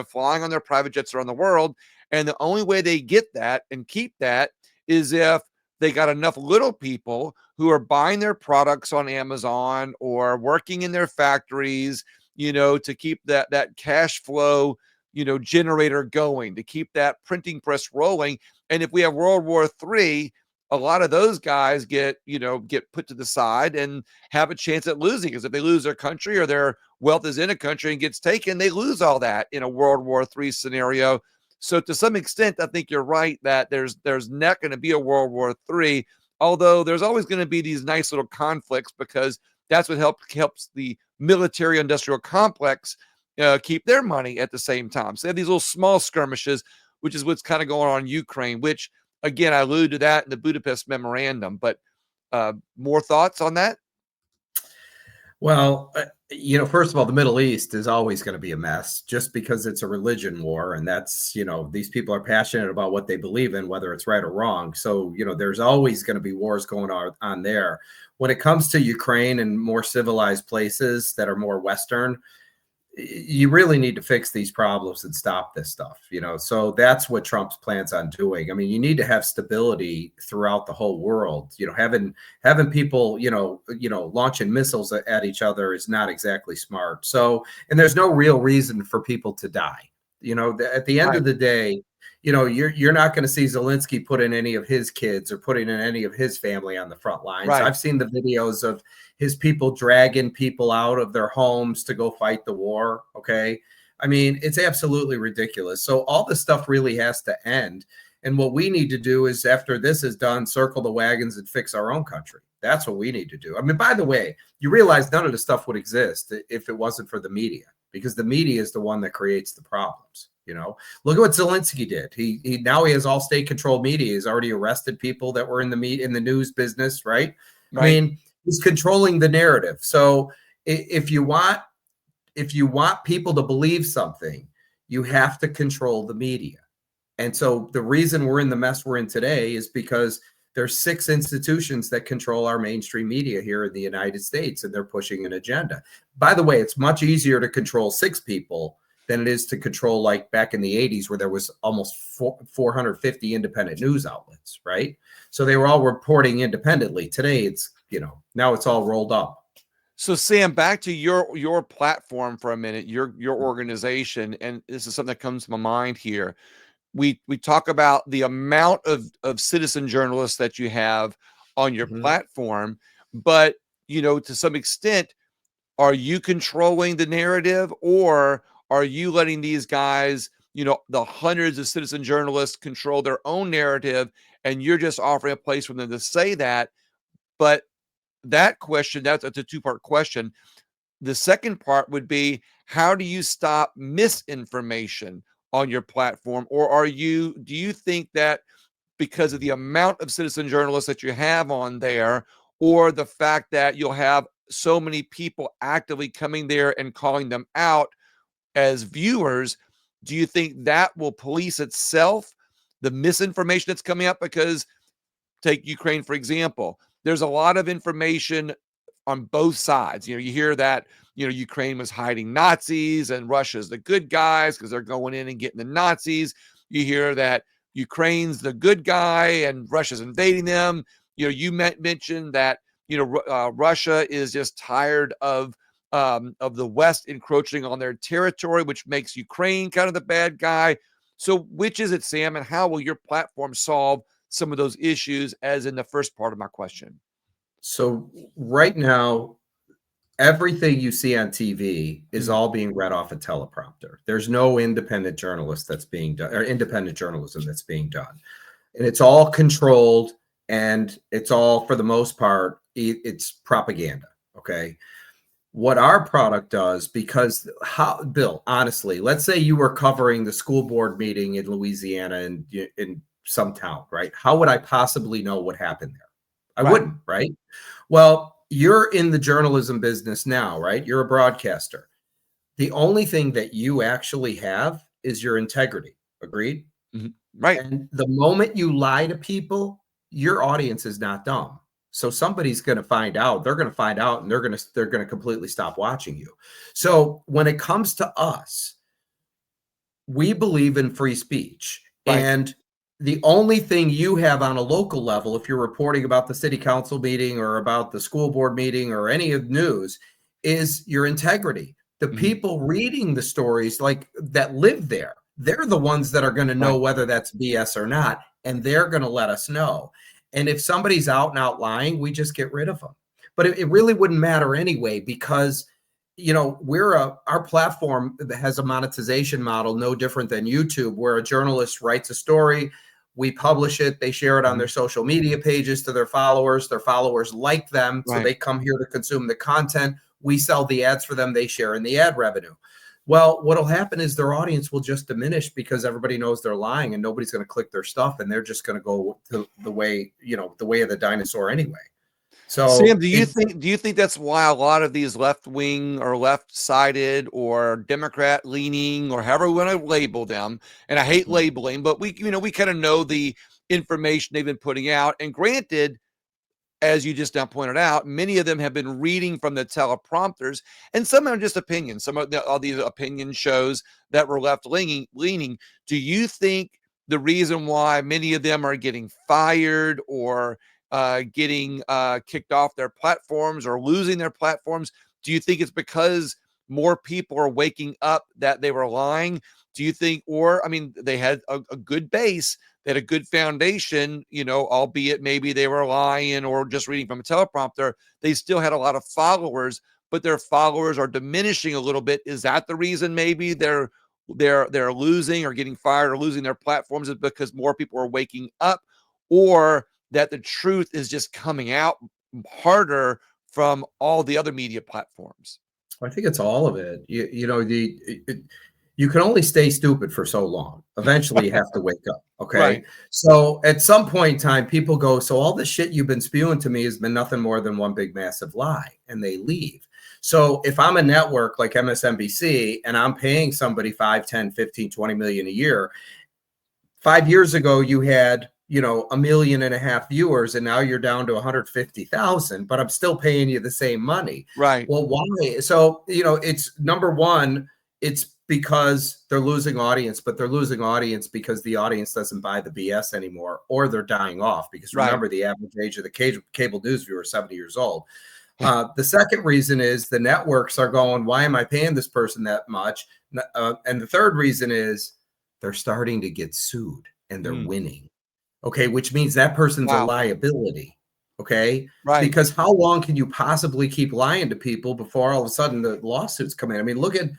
flying on their private jets around the world. And the only way they get that and keep that is if they got enough little people who are buying their products on Amazon or working in their factories, to keep that cash flow, generator going, to keep that printing press rolling. And if we have World War III, a lot of those guys get put to the side and have a chance at losing, because if they lose their country or their wealth is in a country and gets taken, they lose all that in a World War III scenario. So to some extent, I think you're right that there's not going to be a World War III, although there's always going to be these nice little conflicts, because that's what helps the military industrial complex keep their money at the same time. So they have these little small skirmishes, which is what's kind of going on in Ukraine, which, again, I alluded to that in the Budapest Memorandum. But more thoughts on that? Well, first of all, the Middle East is always going to be a mess just because it's a religion war. And that's, these people are passionate about what they believe in, whether it's right or wrong. So, there's always going to be wars going on there. When it comes to Ukraine and more civilized places that are more Western, you really need to fix these problems and stop this stuff, so that's what Trump's plans on doing. I mean, you need to have stability throughout the whole world. Having people launching missiles at each other is not exactly smart. So, and there's no real reason for people to die. At the end of the day, you're not going to see Zelensky put in any of his kids or putting in any of his family on the front lines. Right. I've seen the videos of his people dragging people out of their homes to go fight the war. Okay. I mean, it's absolutely ridiculous. So all this stuff really has to end. And what we need to do is, after this is done, circle the wagons and fix our own country. That's what we need to do. I mean, by the way, you realize none of this stuff would exist if it wasn't for the media, because the media is the one that creates the problems. Look at what Zelensky did. He now he has all state controlled media. He's already arrested people that were in the news business, right? I mean, he's controlling the narrative. So if you want people to believe something, you have to control the media. And so the reason we're in the mess we're in today is because there's 6 institutions that control our mainstream media here in the United States, and they're pushing an agenda. By the way, it's much easier to control 6 people than it is to control, like back in the 80s, where there was almost 450 independent news outlets, right? So they were all reporting independently. Today, it's, now it's all rolled up. So Sam, back to your platform for a minute, your organization, and this is something that comes to my mind here. We talk about the amount of citizen journalists that you have on your platform, but to some extent, are you controlling the narrative, or are you letting these guys, the hundreds of citizen journalists, control their own narrative, and you're just offering a place for them to say that? But that question, that's a 2-part question. The second part would be, how do you stop misinformation on your platform? Or do you think that because of the amount of citizen journalists that you have on there, or the fact that you'll have so many people actively coming there and calling them out as viewers, do you think that will police itself, the misinformation that's coming up? Because take Ukraine, for example, there's a lot of information on both sides. You hear that, Ukraine was hiding Nazis and Russia's the good guys because they're going in and getting the Nazis. You hear that Ukraine's the good guy and Russia's invading them. You mentioned that, Russia is just tired of the West encroaching on their territory, which makes Ukraine kind of the bad guy. So which is it, Sam, and how will your platform solve some of those issues, as in the first part of my question? So right now, everything you see on TV is all being read off a teleprompter. There's no independent journalist that's being done, or independent journalism that's being done. And it's all controlled, and it's all, for the most part, it's propaganda. Okay. What our product does, because Bill, honestly, let's say you were covering the school board meeting in Louisiana in some town, right? How would I possibly know what happened there? I wouldn't, right? Well, you're in the journalism business now, right? You're a broadcaster. The only thing that you actually have is your integrity. Agreed? Mm-hmm. Right. And the moment you lie to people, your audience is not dumb. So somebody's going to find out. They're going to find out, and they're going to completely stop watching you. So when it comes to us, we believe in free speech. Right. And the only thing you have on a local level, if you're reporting about the city council meeting or about the school board meeting or any of news, is your integrity. The Mhm. people reading the stories like that live there, they're the ones that are going to know Right. whether that's BS or not, and they're going to let us know. And if somebody's out and out lying, we just get rid of them. But it really wouldn't matter anyway, because our platform has a monetization model no different than YouTube, where a journalist writes a story, we publish it, they share it on their Mhm. social media pages to their followers like them, so Right. they come here to consume the content, we sell the ads for them, they share in the ad revenue. Well, what'll happen is their audience will just diminish because everybody knows they're lying and nobody's going to click their stuff, and they're just going to go the way, the way of the dinosaur anyway. Sam, So do you think that's why a lot of these left wing or left sided or Democrat leaning or however we want to label them, and I hate labeling, but we kind of know the information they've been putting out. And granted, as you just now pointed out, many of them have been reading from the teleprompters, and some are just opinions. Some of all these opinion shows that were left leaning. Do you think the reason why many of them are getting fired or getting kicked off their platforms or losing their platforms? Do you think it's because more people are waking up that they were lying? Do you think, or I mean, they had a good base, they had a good foundation, albeit maybe they were lying or just reading from a teleprompter. They still had a lot of followers, but their followers are diminishing a little bit. Is that the reason maybe they're losing or getting fired or losing their platforms, is because more people are waking up, or that the truth is just coming out harder from all the other media platforms? I think it's all of it. You can only stay stupid for so long. Eventually, you have to wake up. Okay. Right. So at some point in time, people go, so all the shit you've been spewing to me has been nothing more than one big massive lie. And they leave. So if I'm a network like MSNBC and I'm paying somebody 5, 10, 15, 20 million a year, 5 years ago, you had, 1.5 million viewers, and now you're down to 150,000, but I'm still paying you the same money. Right. Well, why? So, it's number one, it's because they're losing audience, but they're losing audience because the audience doesn't buy the BS anymore, or they're dying off. Because Right. remember, the average age of the cable news viewer is 70 years old. The second reason is the networks are going, why am I paying this person that much? And the third reason is they're starting to get sued and they're Mm. winning. Okay, which means that person's a Wow. liability. Okay, Right. because how long can you possibly keep lying to people before all of a sudden the lawsuits come in? I mean, look at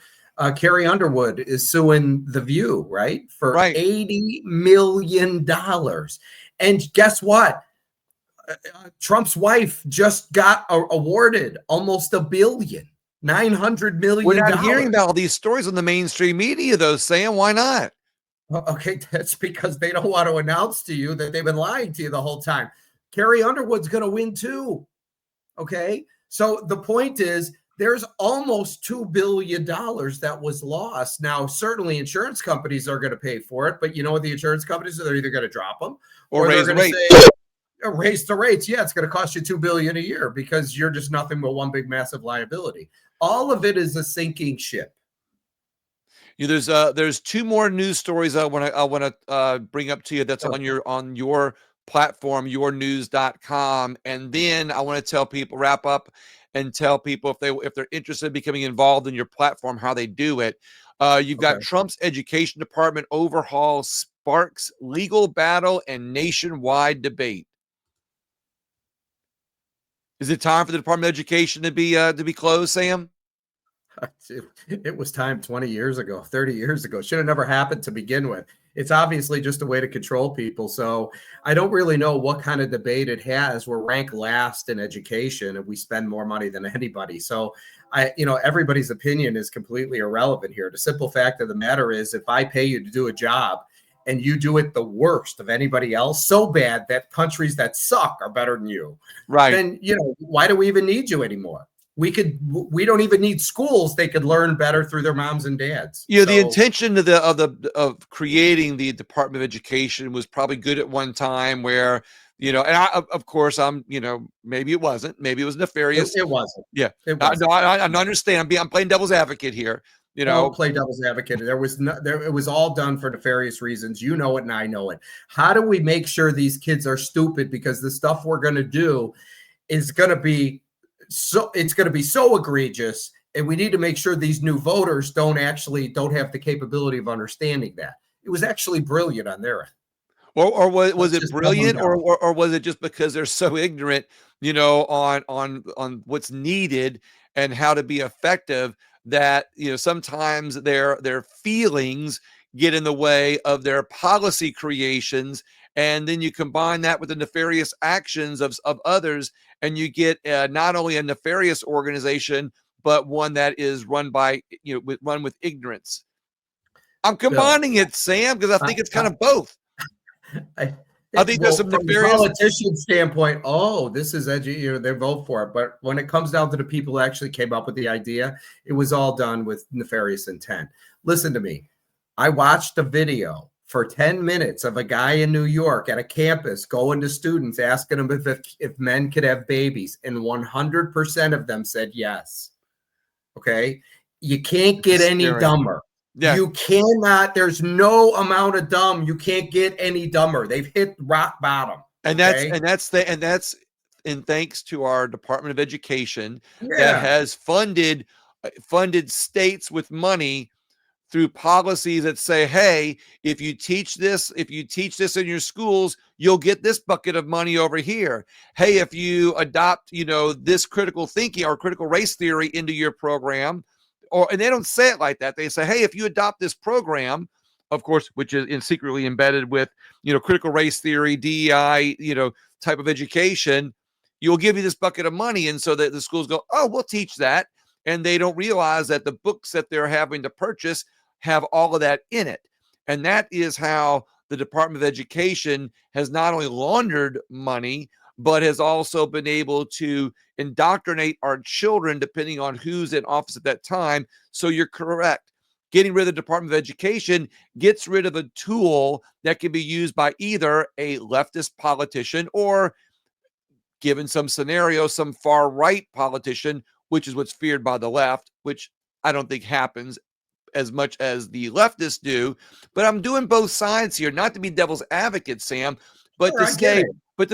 Carrie Underwood is suing The View, right, for Right. $80 million. And guess what? Trump's wife just got awarded almost $1 billion, $900 We're million. not hearing about all these stories on the mainstream media, though, Sam. Why not? Okay, that's because they don't want to announce to you that they've been lying to you the whole time. Carrie Underwood's going to win too. Okay, so the point is there's almost $2 billion that was lost. Now, certainly insurance companies are going to pay for it, but you know what the insurance companies are? They're either going to drop them Or or they're raise the going to rate. say, raise the rates. Yeah, it's going to cost you $2 billion a year because you're just nothing but one big massive liability. All of it is a sinking ship. There's two more news stories I want to bring up to you that's Sure. on your platform, yournews.com. And then I want to tell people, wrap up and tell people if they're interested in becoming involved in your platform, how they do it. You've Okay. got Trump's education department overhaul sparks legal battle and nationwide debate. Is it time for the Department of Education to be closed, Sam? It was time 20 years ago, 30 years ago. Should have never happened to begin with. It's obviously just a way to control people. So I don't really know what kind of debate it has. We're ranked last in education and we spend more money than anybody. So everybody's opinion is completely irrelevant here. The simple fact of the matter is, if I pay you to do a job and you do it the worst of anybody else, so bad that countries that suck are better than you, Right. then, why do we even need you anymore? We don't even need schools. They could learn better through their moms and dads. The So intention of creating the Department of Education was probably good at one time, where And of course, maybe it wasn't, maybe it was nefarious. It wasn't. Yeah. It No, wasn't. I understand. I'm playing devil's advocate here. Don't play devil's advocate. It was all done for nefarious reasons. You know it, and I know it. How do we make sure these kids are stupid? Because the stuff we're going to do is going to be it's going to be so egregious, and we need to make sure these new voters don't have the capability of understanding that. It was actually brilliant on their end. Or was Let's it just dumb them brilliant, down. or was it just because they're so ignorant, on what's needed and how to be effective, that sometimes their feelings get in the way of their policy creations, and then you combine that with the nefarious actions of others, and you get not only a nefarious organization, but one that is run with ignorance. I'm Bill, combining it, Sam, because I I, think it's kind of both. I, I think there's some from the nefarious. politician standpoint, this is they vote for it. But when it comes down to the people who actually came up with the idea, it was all done with nefarious intent. Listen to me. I watched a video for 10 minutes of a guy in New York at a campus going to students, asking them if men could have babies, and 100% of them said yes. Okay. You can't get any Scary. dumber. Yeah. You cannot, there's no amount of dumb. You can't get any dumber. They've hit rock bottom. And Okay. that's in thanks to our Department of Education that Yeah. has funded states with money through policies that say, hey, if you teach this in your schools, you'll get this bucket of money over here. Hey, if you adopt, this critical thinking or critical race theory into your program, and they don't say it like that. They say, hey, if you adopt this program, of course, which is secretly embedded with, critical race theory, DEI, type of education, you'll give you this bucket of money. And so that the schools go, oh, we'll teach that. And they don't realize that the books that they're having to purchase have all of that in it. And that is how the Department of Education has not only laundered money, but has also been able to indoctrinate our children depending on who's in office at that time. So you're correct. Getting rid of the Department of Education gets rid of a tool that can be used by either a leftist politician or, given some scenario, some far right politician, which is what's feared by the left, which I don't think happens as much as the leftists do. But I'm doing both sides here, not to be devil's advocate, Sam, but Sure, to I get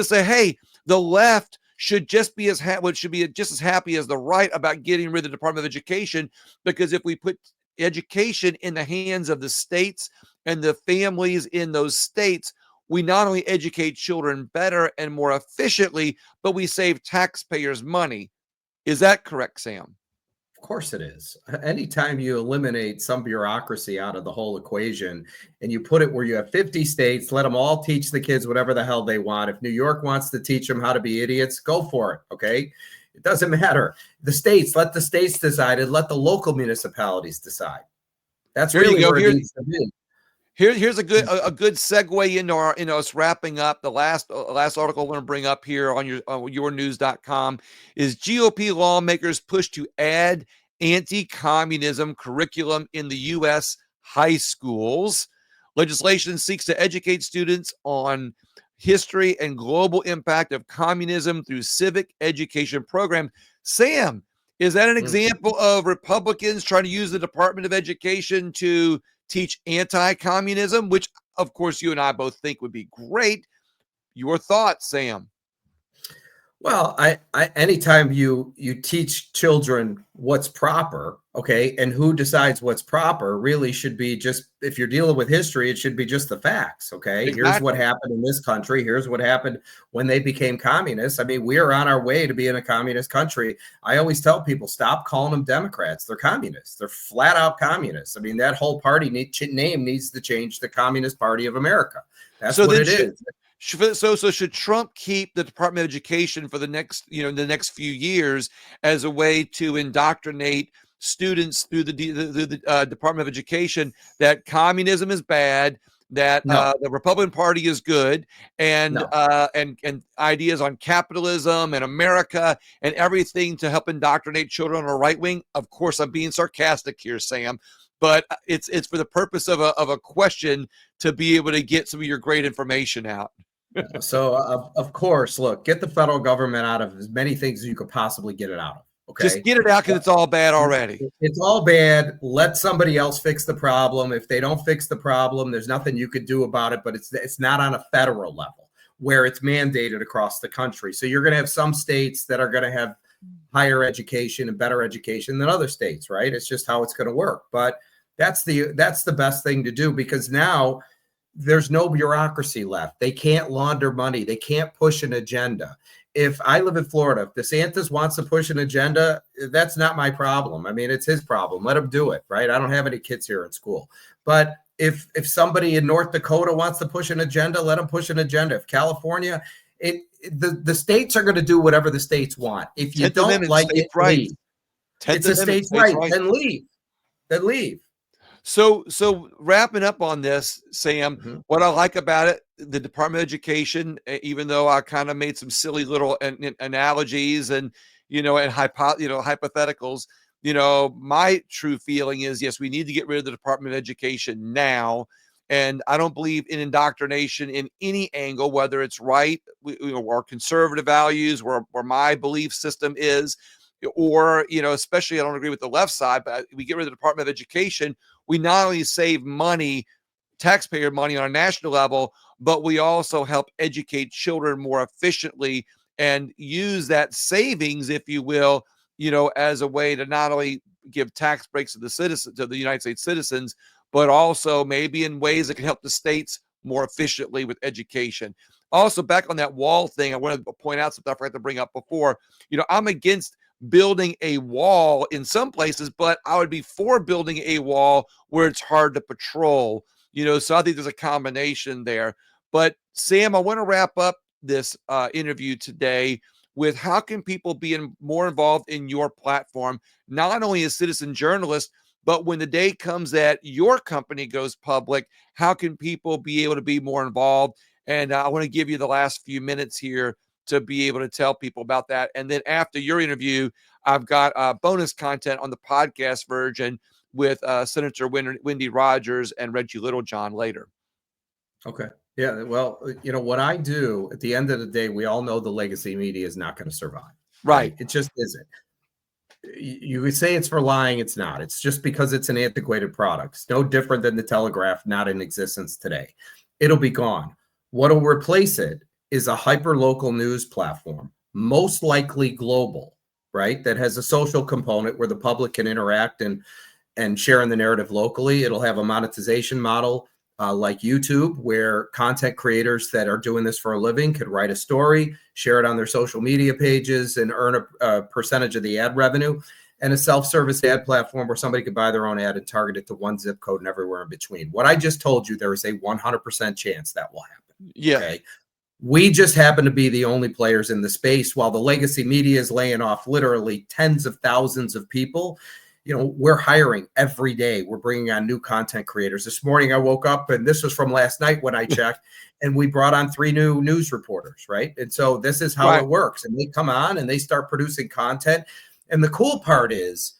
say, it. hey, the left should just be should be just as happy as the right about getting rid of the Department of Education, because if we put education in the hands of the states and the families in those states, we not only educate children better and more efficiently, but we save taxpayers money. Is that correct, Sam? Of course it is. Anytime you eliminate some bureaucracy out of the whole equation and you put it where you have 50 states, let them all teach the kids whatever the hell they want. If New York wants to teach them how to be idiots, go for it. Okay. It doesn't matter. Let the states decide and let the local municipalities decide. That's Here you really go. where it needs to be. Here's a good segue into us wrapping up. The last article I want to bring up here on yournews.com is GOP lawmakers push to add anti-communism curriculum in the U.S. high schools. Legislation seeks to educate students on history and global impact of communism through civic education programs. Sam, is that an example of Republicans trying to use the Department of Education to teach anti-communism, which of course you and I both think would be great? Your thoughts, Sam? Well, I anytime you teach children what's proper, okay, and who decides what's proper really should be just, if you're dealing with history, it should be just the facts, okay? Here's what Exactly. happened in this country. Here's what happened when they became communists. I mean, we are on our way to being a communist country. I always tell people, stop calling them Democrats. They're communists. They're flat out communists. I mean, that whole party name needs to change to Communist Party of America. That's what it is. So should Trump keep the Department of Education for the next few years as a way to indoctrinate students through the Department of Education that communism is bad, that No, the Republican Party is good, and no. and ideas on capitalism and America and everything to help indoctrinate children on the right wing? Of course, I'm being sarcastic here, Sam, but it's for the purpose of a question to be able to get some of your great information out. So of course, look, get the federal government out of as many things as you could possibly get it out of. Just Okay. get it out because it's all bad already. It's all bad. Let somebody else fix the problem. If they don't fix the problem, there's nothing you could do about it, but it's not on a federal level where it's mandated across the country. So you're going to have some states that are going to have higher education and better education than other states, right? It's just how it's going to work. But that's the best thing to do, because now there's no bureaucracy left. They can't launder money. They can't push an agenda. If I live in Florida, if DeSantis wants to push an agenda, that's not my problem. I mean, it's his problem. Let him do it, right? I don't have any kids here in school. But if somebody in North Dakota wants to push an agenda, let them push an agenda. If California, the states are going to do whatever the states want. If you don't like it, leave. It's a state's right. Then leave. Then leave. So wrapping up on this, Sam, what I like about it, the Department of Education, even though I kind of made some silly little analogies and, and hypotheticals, my true feeling is, yes, we need to get rid of the Department of Education now. And I don't believe in indoctrination in any angle, whether it's right or conservative values, where my belief system is, or, especially I don't agree with the left side, but we get rid of the Department of Education. We not only save money, taxpayer money on a national level, but we also help educate children more efficiently and use that savings, if you will, as a way to not only give tax breaks to the United States citizens, but also maybe in ways that can help the states more efficiently with education. Also, back on that wall thing, I wanted to point out something I forgot to bring up before. I'm against building a wall in some places, but I would be for building a wall where it's hard to patrol, so I think there's a combination there. But Sam, I want to wrap up this interview today with how can people be more involved in your platform, not only as citizen journalists, but when the day comes that your company goes public, how can people be able to be more involved? And I want to give you the last few minutes here to be able to tell people about that. And then after your interview, I've got bonus content on the podcast version with Senator Wendy Rogers and Reggie Littlejohn later. Okay. Yeah. Well, what I do at the end of the day, we all know the legacy media is not going to survive. Right. It just isn't. You would say it's for lying. It's not. It's just because it's an antiquated product. It's no different than the Telegraph, not in existence today. It'll be gone. What'll replace it is a hyper-local news platform, most likely global, right? That has a social component where the public can interact and share in the narrative locally. It'll have a monetization model like YouTube, where content creators that are doing this for a living could write a story, share it on their social media pages, and earn a percentage of the ad revenue. And a self-service ad platform where somebody could buy their own ad and target it to one zip code and everywhere in between. What I just told you, there is a 100% chance that will happen. Yeah. Okay. We just happen to be the only players in the space, while the legacy media is laying off literally tens of thousands of people. We're hiring every day. We're bringing on new content creators. This morning I woke up, and this was from last night when I checked, and we brought on 3 new news reporters, right? And so this is how it works. And they come on and they start producing content. And the cool part is,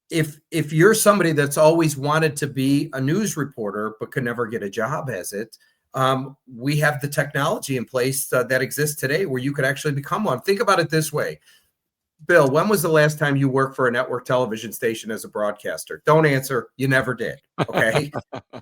if you're somebody that's always wanted to be a news reporter but could never get a job as it, we have the technology in place that exists today where you could actually become one. Think about it this way. Bill, when was the last time you worked for a network television station as a broadcaster? Don't answer. You never did. Okay.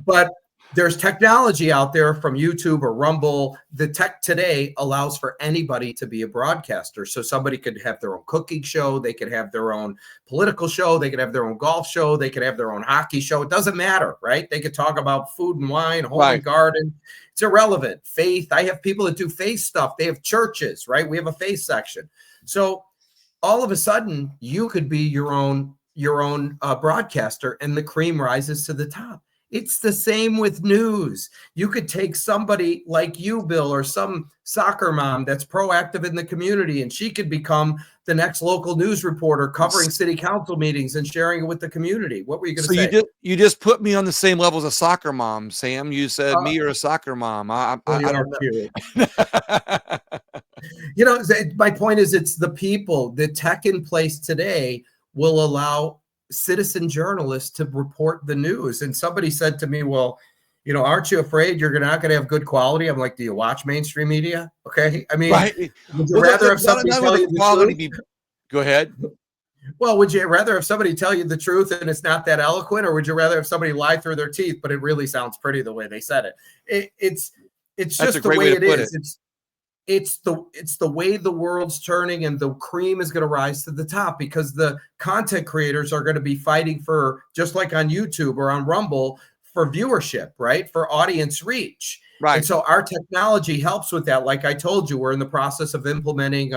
But there's technology out there from YouTube or Rumble. The tech today allows for anybody to be a broadcaster. So somebody could have their own cooking show. They could have their own political show. They could have their own golf show. They could have their own hockey show. It doesn't matter, right? They could talk about food and wine, home and garden. It's irrelevant. Faith. I have people that do faith stuff. They have churches, right? We have a faith section. So all of a sudden you could be your own broadcaster, and the cream rises to the top. It's the same with news. You could take somebody like you, Bill, or some soccer mom that's proactive in the community, and she could become the next local news reporter covering city council meetings and sharing it with the community. What were you going to say? You just put me on the same level as a soccer mom, Sam. You said me or a soccer mom. I don't know. My point is, it's the people. The tech in place today will allow citizen journalists to report the news. And somebody said to me, well, aren't you afraid you're not going to have good quality? I'm like, do you watch mainstream media? Okay. I mean, Right. would you Well, rather have not somebody only tell the you the quality truth? be. Go ahead. Well, would you rather have somebody tell you the truth and it's not that eloquent, or would you rather have somebody lie through their teeth, but it really sounds pretty the way they said it? It's That's a just the great way way to it put it. is. It's the way the world's turning, and the cream is going to rise to the top because the content creators are going to be fighting for, just like on YouTube or on Rumble, for viewership, right? For audience reach. And Right. so our technology helps with that. Like I told you, we're in the process of implementing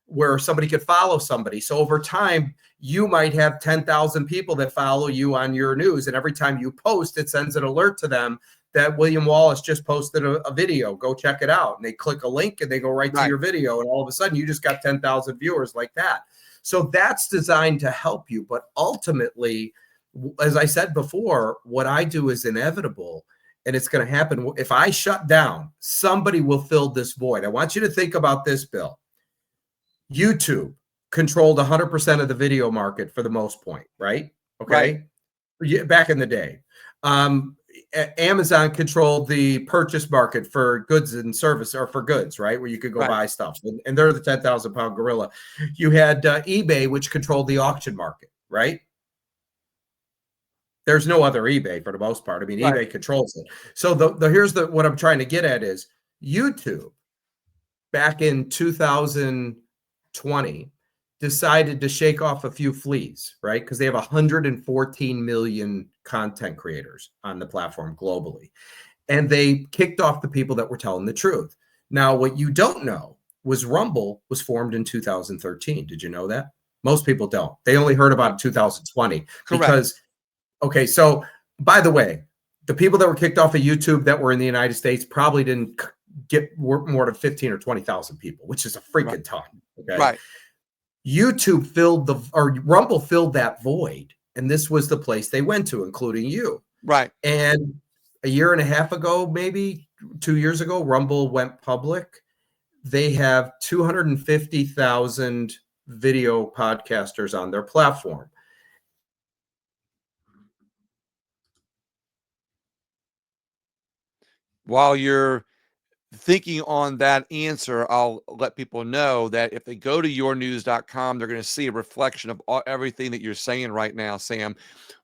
where somebody could follow somebody. So over time, you might have 10,000 people that follow you on your news. And every time you post, it sends an alert to them that William Wallace just posted a video. Go check it out. And they click a link and they go right to Right. your video. And all of a sudden, you just got 10,000 viewers like that. So that's designed to help you. But ultimately, as I said before, what I do is inevitable. And it's going to happen. If I shut down, somebody will fill this void. I want you to think about this, Bill. YouTube controlled 100% of the video market for the most point, right? Right. Okay. Back in the day. Amazon controlled the purchase market for goods and service, or for goods, right? Where you could go Right. buy stuff. And they're the 10,000 pound gorilla. You had eBay, which controlled the auction market, right? There's no other eBay for the most part. I mean, Right. eBay controls it. So here's what I'm trying to get at is YouTube back in 2020 decided to shake off a few fleas, right? Because they have 114 million content creators on the platform globally. And they kicked off the people that were telling the truth. Now, what you don't know was Rumble was formed in 2013. Did you know that? Most people don't. They only heard about it in 2020 Correct. because, okay, so by the way, the people that were kicked off of YouTube that were in the United States probably didn't get more than 15 or 20,000 people, which is a Right. freaking ton. Okay. Right. YouTube Rumble filled that void. And this was the place they went to, including you. Right. And a year and a half ago, maybe 2 years ago, Rumble went public. They have 250,000 video podcasters on their platform. While you're thinking on that answer, I'll let people know that if they go to yournews.com, they're going to see a reflection of everything that you're saying right now, Sam.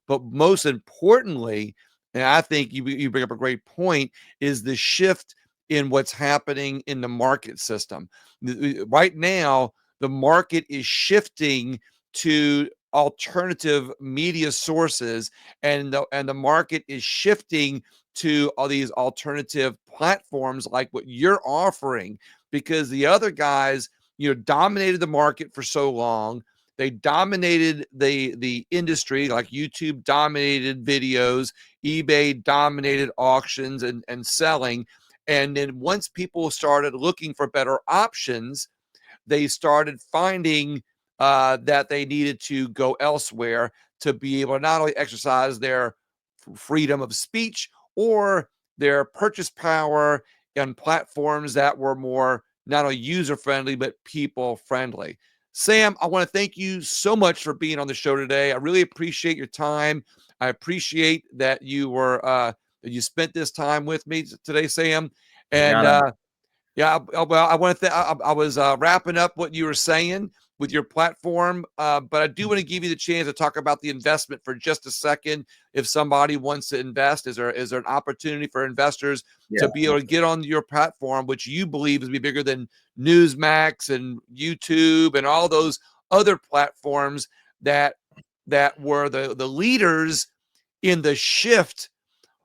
But most importantly, and I think you bring up a great point, is the shift in what's happening in the market system. Right now, the market is shifting to alternative media sources, and the market is shifting to all these alternative platforms like what you're offering, because the other guys, dominated the market for so long. They dominated the industry, like YouTube dominated videos, eBay dominated auctions and selling. And then once people started looking for better options, they started finding that they needed to go elsewhere to be able to not only exercise their freedom of speech or their purchase power on platforms that were more not only user friendly but people friendly. Sam, I want to thank you so much for being on the show today. I really appreciate your time. I appreciate that that you spent this time with me today, Sam. You And got it. yeah, well, I want to. I was wrapping up what you were saying with your platform, but I do want to give you the chance to talk about the investment for just a second. If somebody wants to invest, is there an opportunity for investors Yeah. to be able to get on your platform, which you believe is be bigger than Newsmax and YouTube and all those other platforms that were the leaders in the shift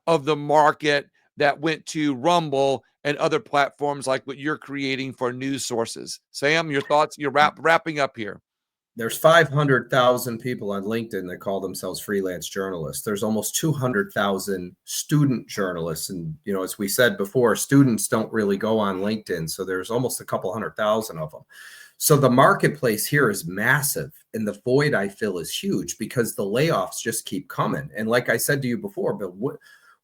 of the market that went to Rumble and other platforms like what you're creating for news sources. Sam, your thoughts? You're wrapping up here. There's 500,000 people on LinkedIn that call themselves freelance journalists. There's almost 200,000 student journalists. And, as we said before, students don't really go on LinkedIn. So there's almost a couple 100,000 of them. So the marketplace here is massive. And the void I feel is huge because the layoffs just keep coming. And like I said to you before, Bill,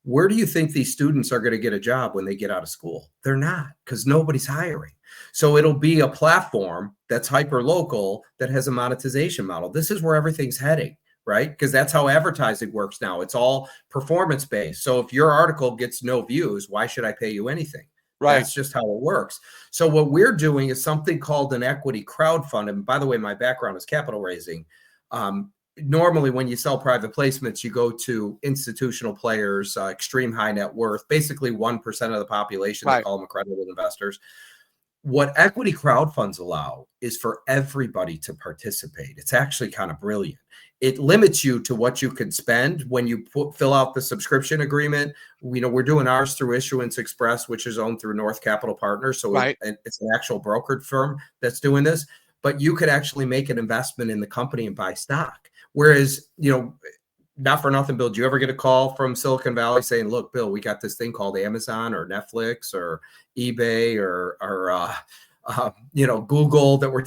where do you think these students are going to get a job when they get out of school? They're not, because nobody's hiring. So it'll be a platform that's hyper local that has a monetization model. This is where everything's heading. right? Because that's how advertising works now. It's all performance based. So if your article gets no views, why should I pay you anything? Right. That's just how it works. So what we're doing is something called an equity crowdfund. And by the way, my background is capital raising. Normally, when you sell private placements, you go to institutional players, extreme high net worth, basically 1% of the population. They Right. call them accredited investors. What equity crowdfunds allow is for everybody to participate. It's actually kind of brilliant. It limits you to what you can spend when you fill out the subscription agreement. We're doing ours through Issuance Express, which is owned through North Capital Partners. So Right. it's an actual brokered firm that's doing this. But you could actually make an investment in the company and buy stock. Whereas, not for nothing, Bill, do you ever get a call from Silicon Valley saying, look, Bill, we got this thing called Amazon or Netflix or eBay or Google that we're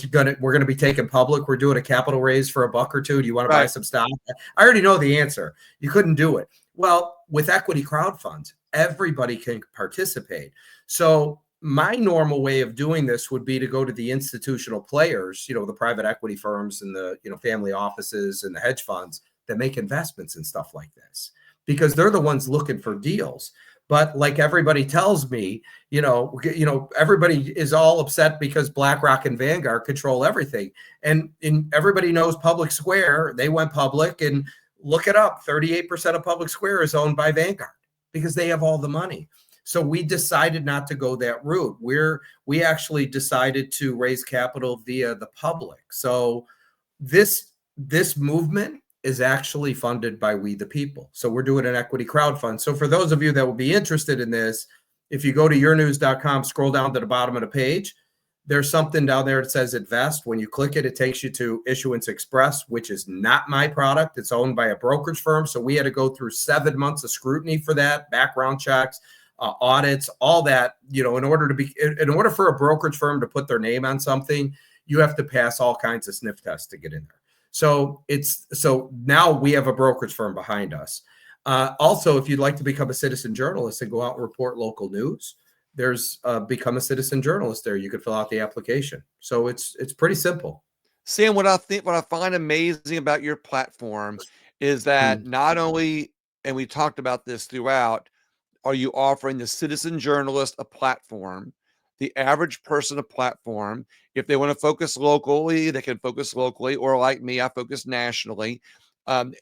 going to be taking public. We're doing a capital raise for $1 or $2. Do you want to buy Right. some stock? I already know the answer. You couldn't do it. Well, with equity crowdfunds, everybody can participate. So my normal way of doing this would be to go to the institutional players, the private equity firms and the, family offices and the hedge funds that make investments and stuff like this, because they're the ones looking for deals. But like everybody tells me, everybody is all upset because BlackRock and Vanguard control everything. And everybody knows Public Square. They went public, and look it up. 38% of Public Square is owned by Vanguard because they have all the money. So we decided not to go that route. We actually decided to raise capital via the public. So this movement is actually funded by we the people. So we're doing an equity crowdfund. So for those of you that will be interested in this, if you go to yournews.com, scroll down to the bottom of the page, there's something down there that says invest. When you click it, it takes you to Issuance Express, which is not my product. It's owned by a brokerage firm. So we had to go through 7 months of scrutiny for that, background checks, audits, all that, in order for a brokerage firm to put their name on something, you have to pass all kinds of sniff tests to get in there. So now we have a brokerage firm behind us. Also, if you'd like to become a citizen journalist and go out and report local news, there's become a citizen journalist there. You could fill out the application. So it's pretty simple. Sam, what I find amazing about your platform is that not only, and we talked about this throughout, are you offering the citizen journalist a platform, the average person a platform. If they want to focus locally, they can focus locally, or like me, I focus nationally. And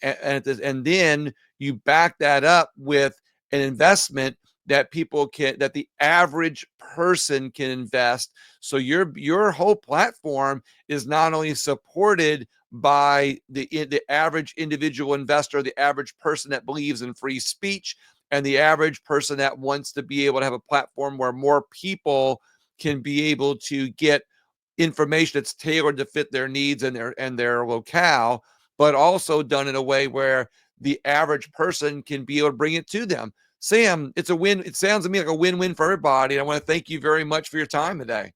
then you back that up with an investment that that the average person can invest. So your whole platform is not only supported by the average individual investor, the average person that believes in free speech, and the average person that wants to be able to have a platform where more people can be able to get information that's tailored to fit their needs and their locale, but also done in a way where the average person can be able to bring it to them. Sam, it's a win. It sounds to me like a win-win for everybody. And I want to thank you very much for your time today.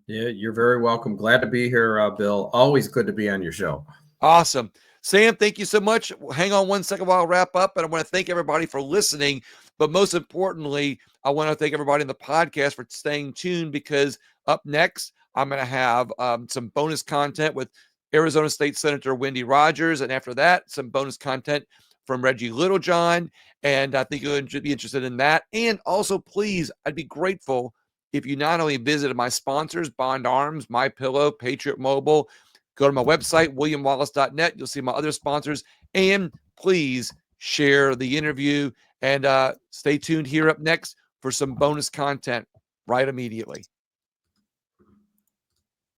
Yeah, you're very welcome. Glad to be here, Bill. Always good to be on your show. Awesome. Sam, thank you so much. Hang on one second while I wrap up. And I want to thank everybody for listening. But most importantly, I want to thank everybody in the podcast for staying tuned, because up next, I'm going to have some bonus content with Arizona State Senator Wendy Rogers. And after that, some bonus content from Reggie Littlejohn. And I think you'll be interested in that. And also, please, I'd be grateful if you not only visited my sponsors, Bond Arms, My Pillow, Patriot Mobile. Go to my website, williamwallace.net. You'll see my other sponsors. And please share the interview, and stay tuned here up next for some bonus content right immediately.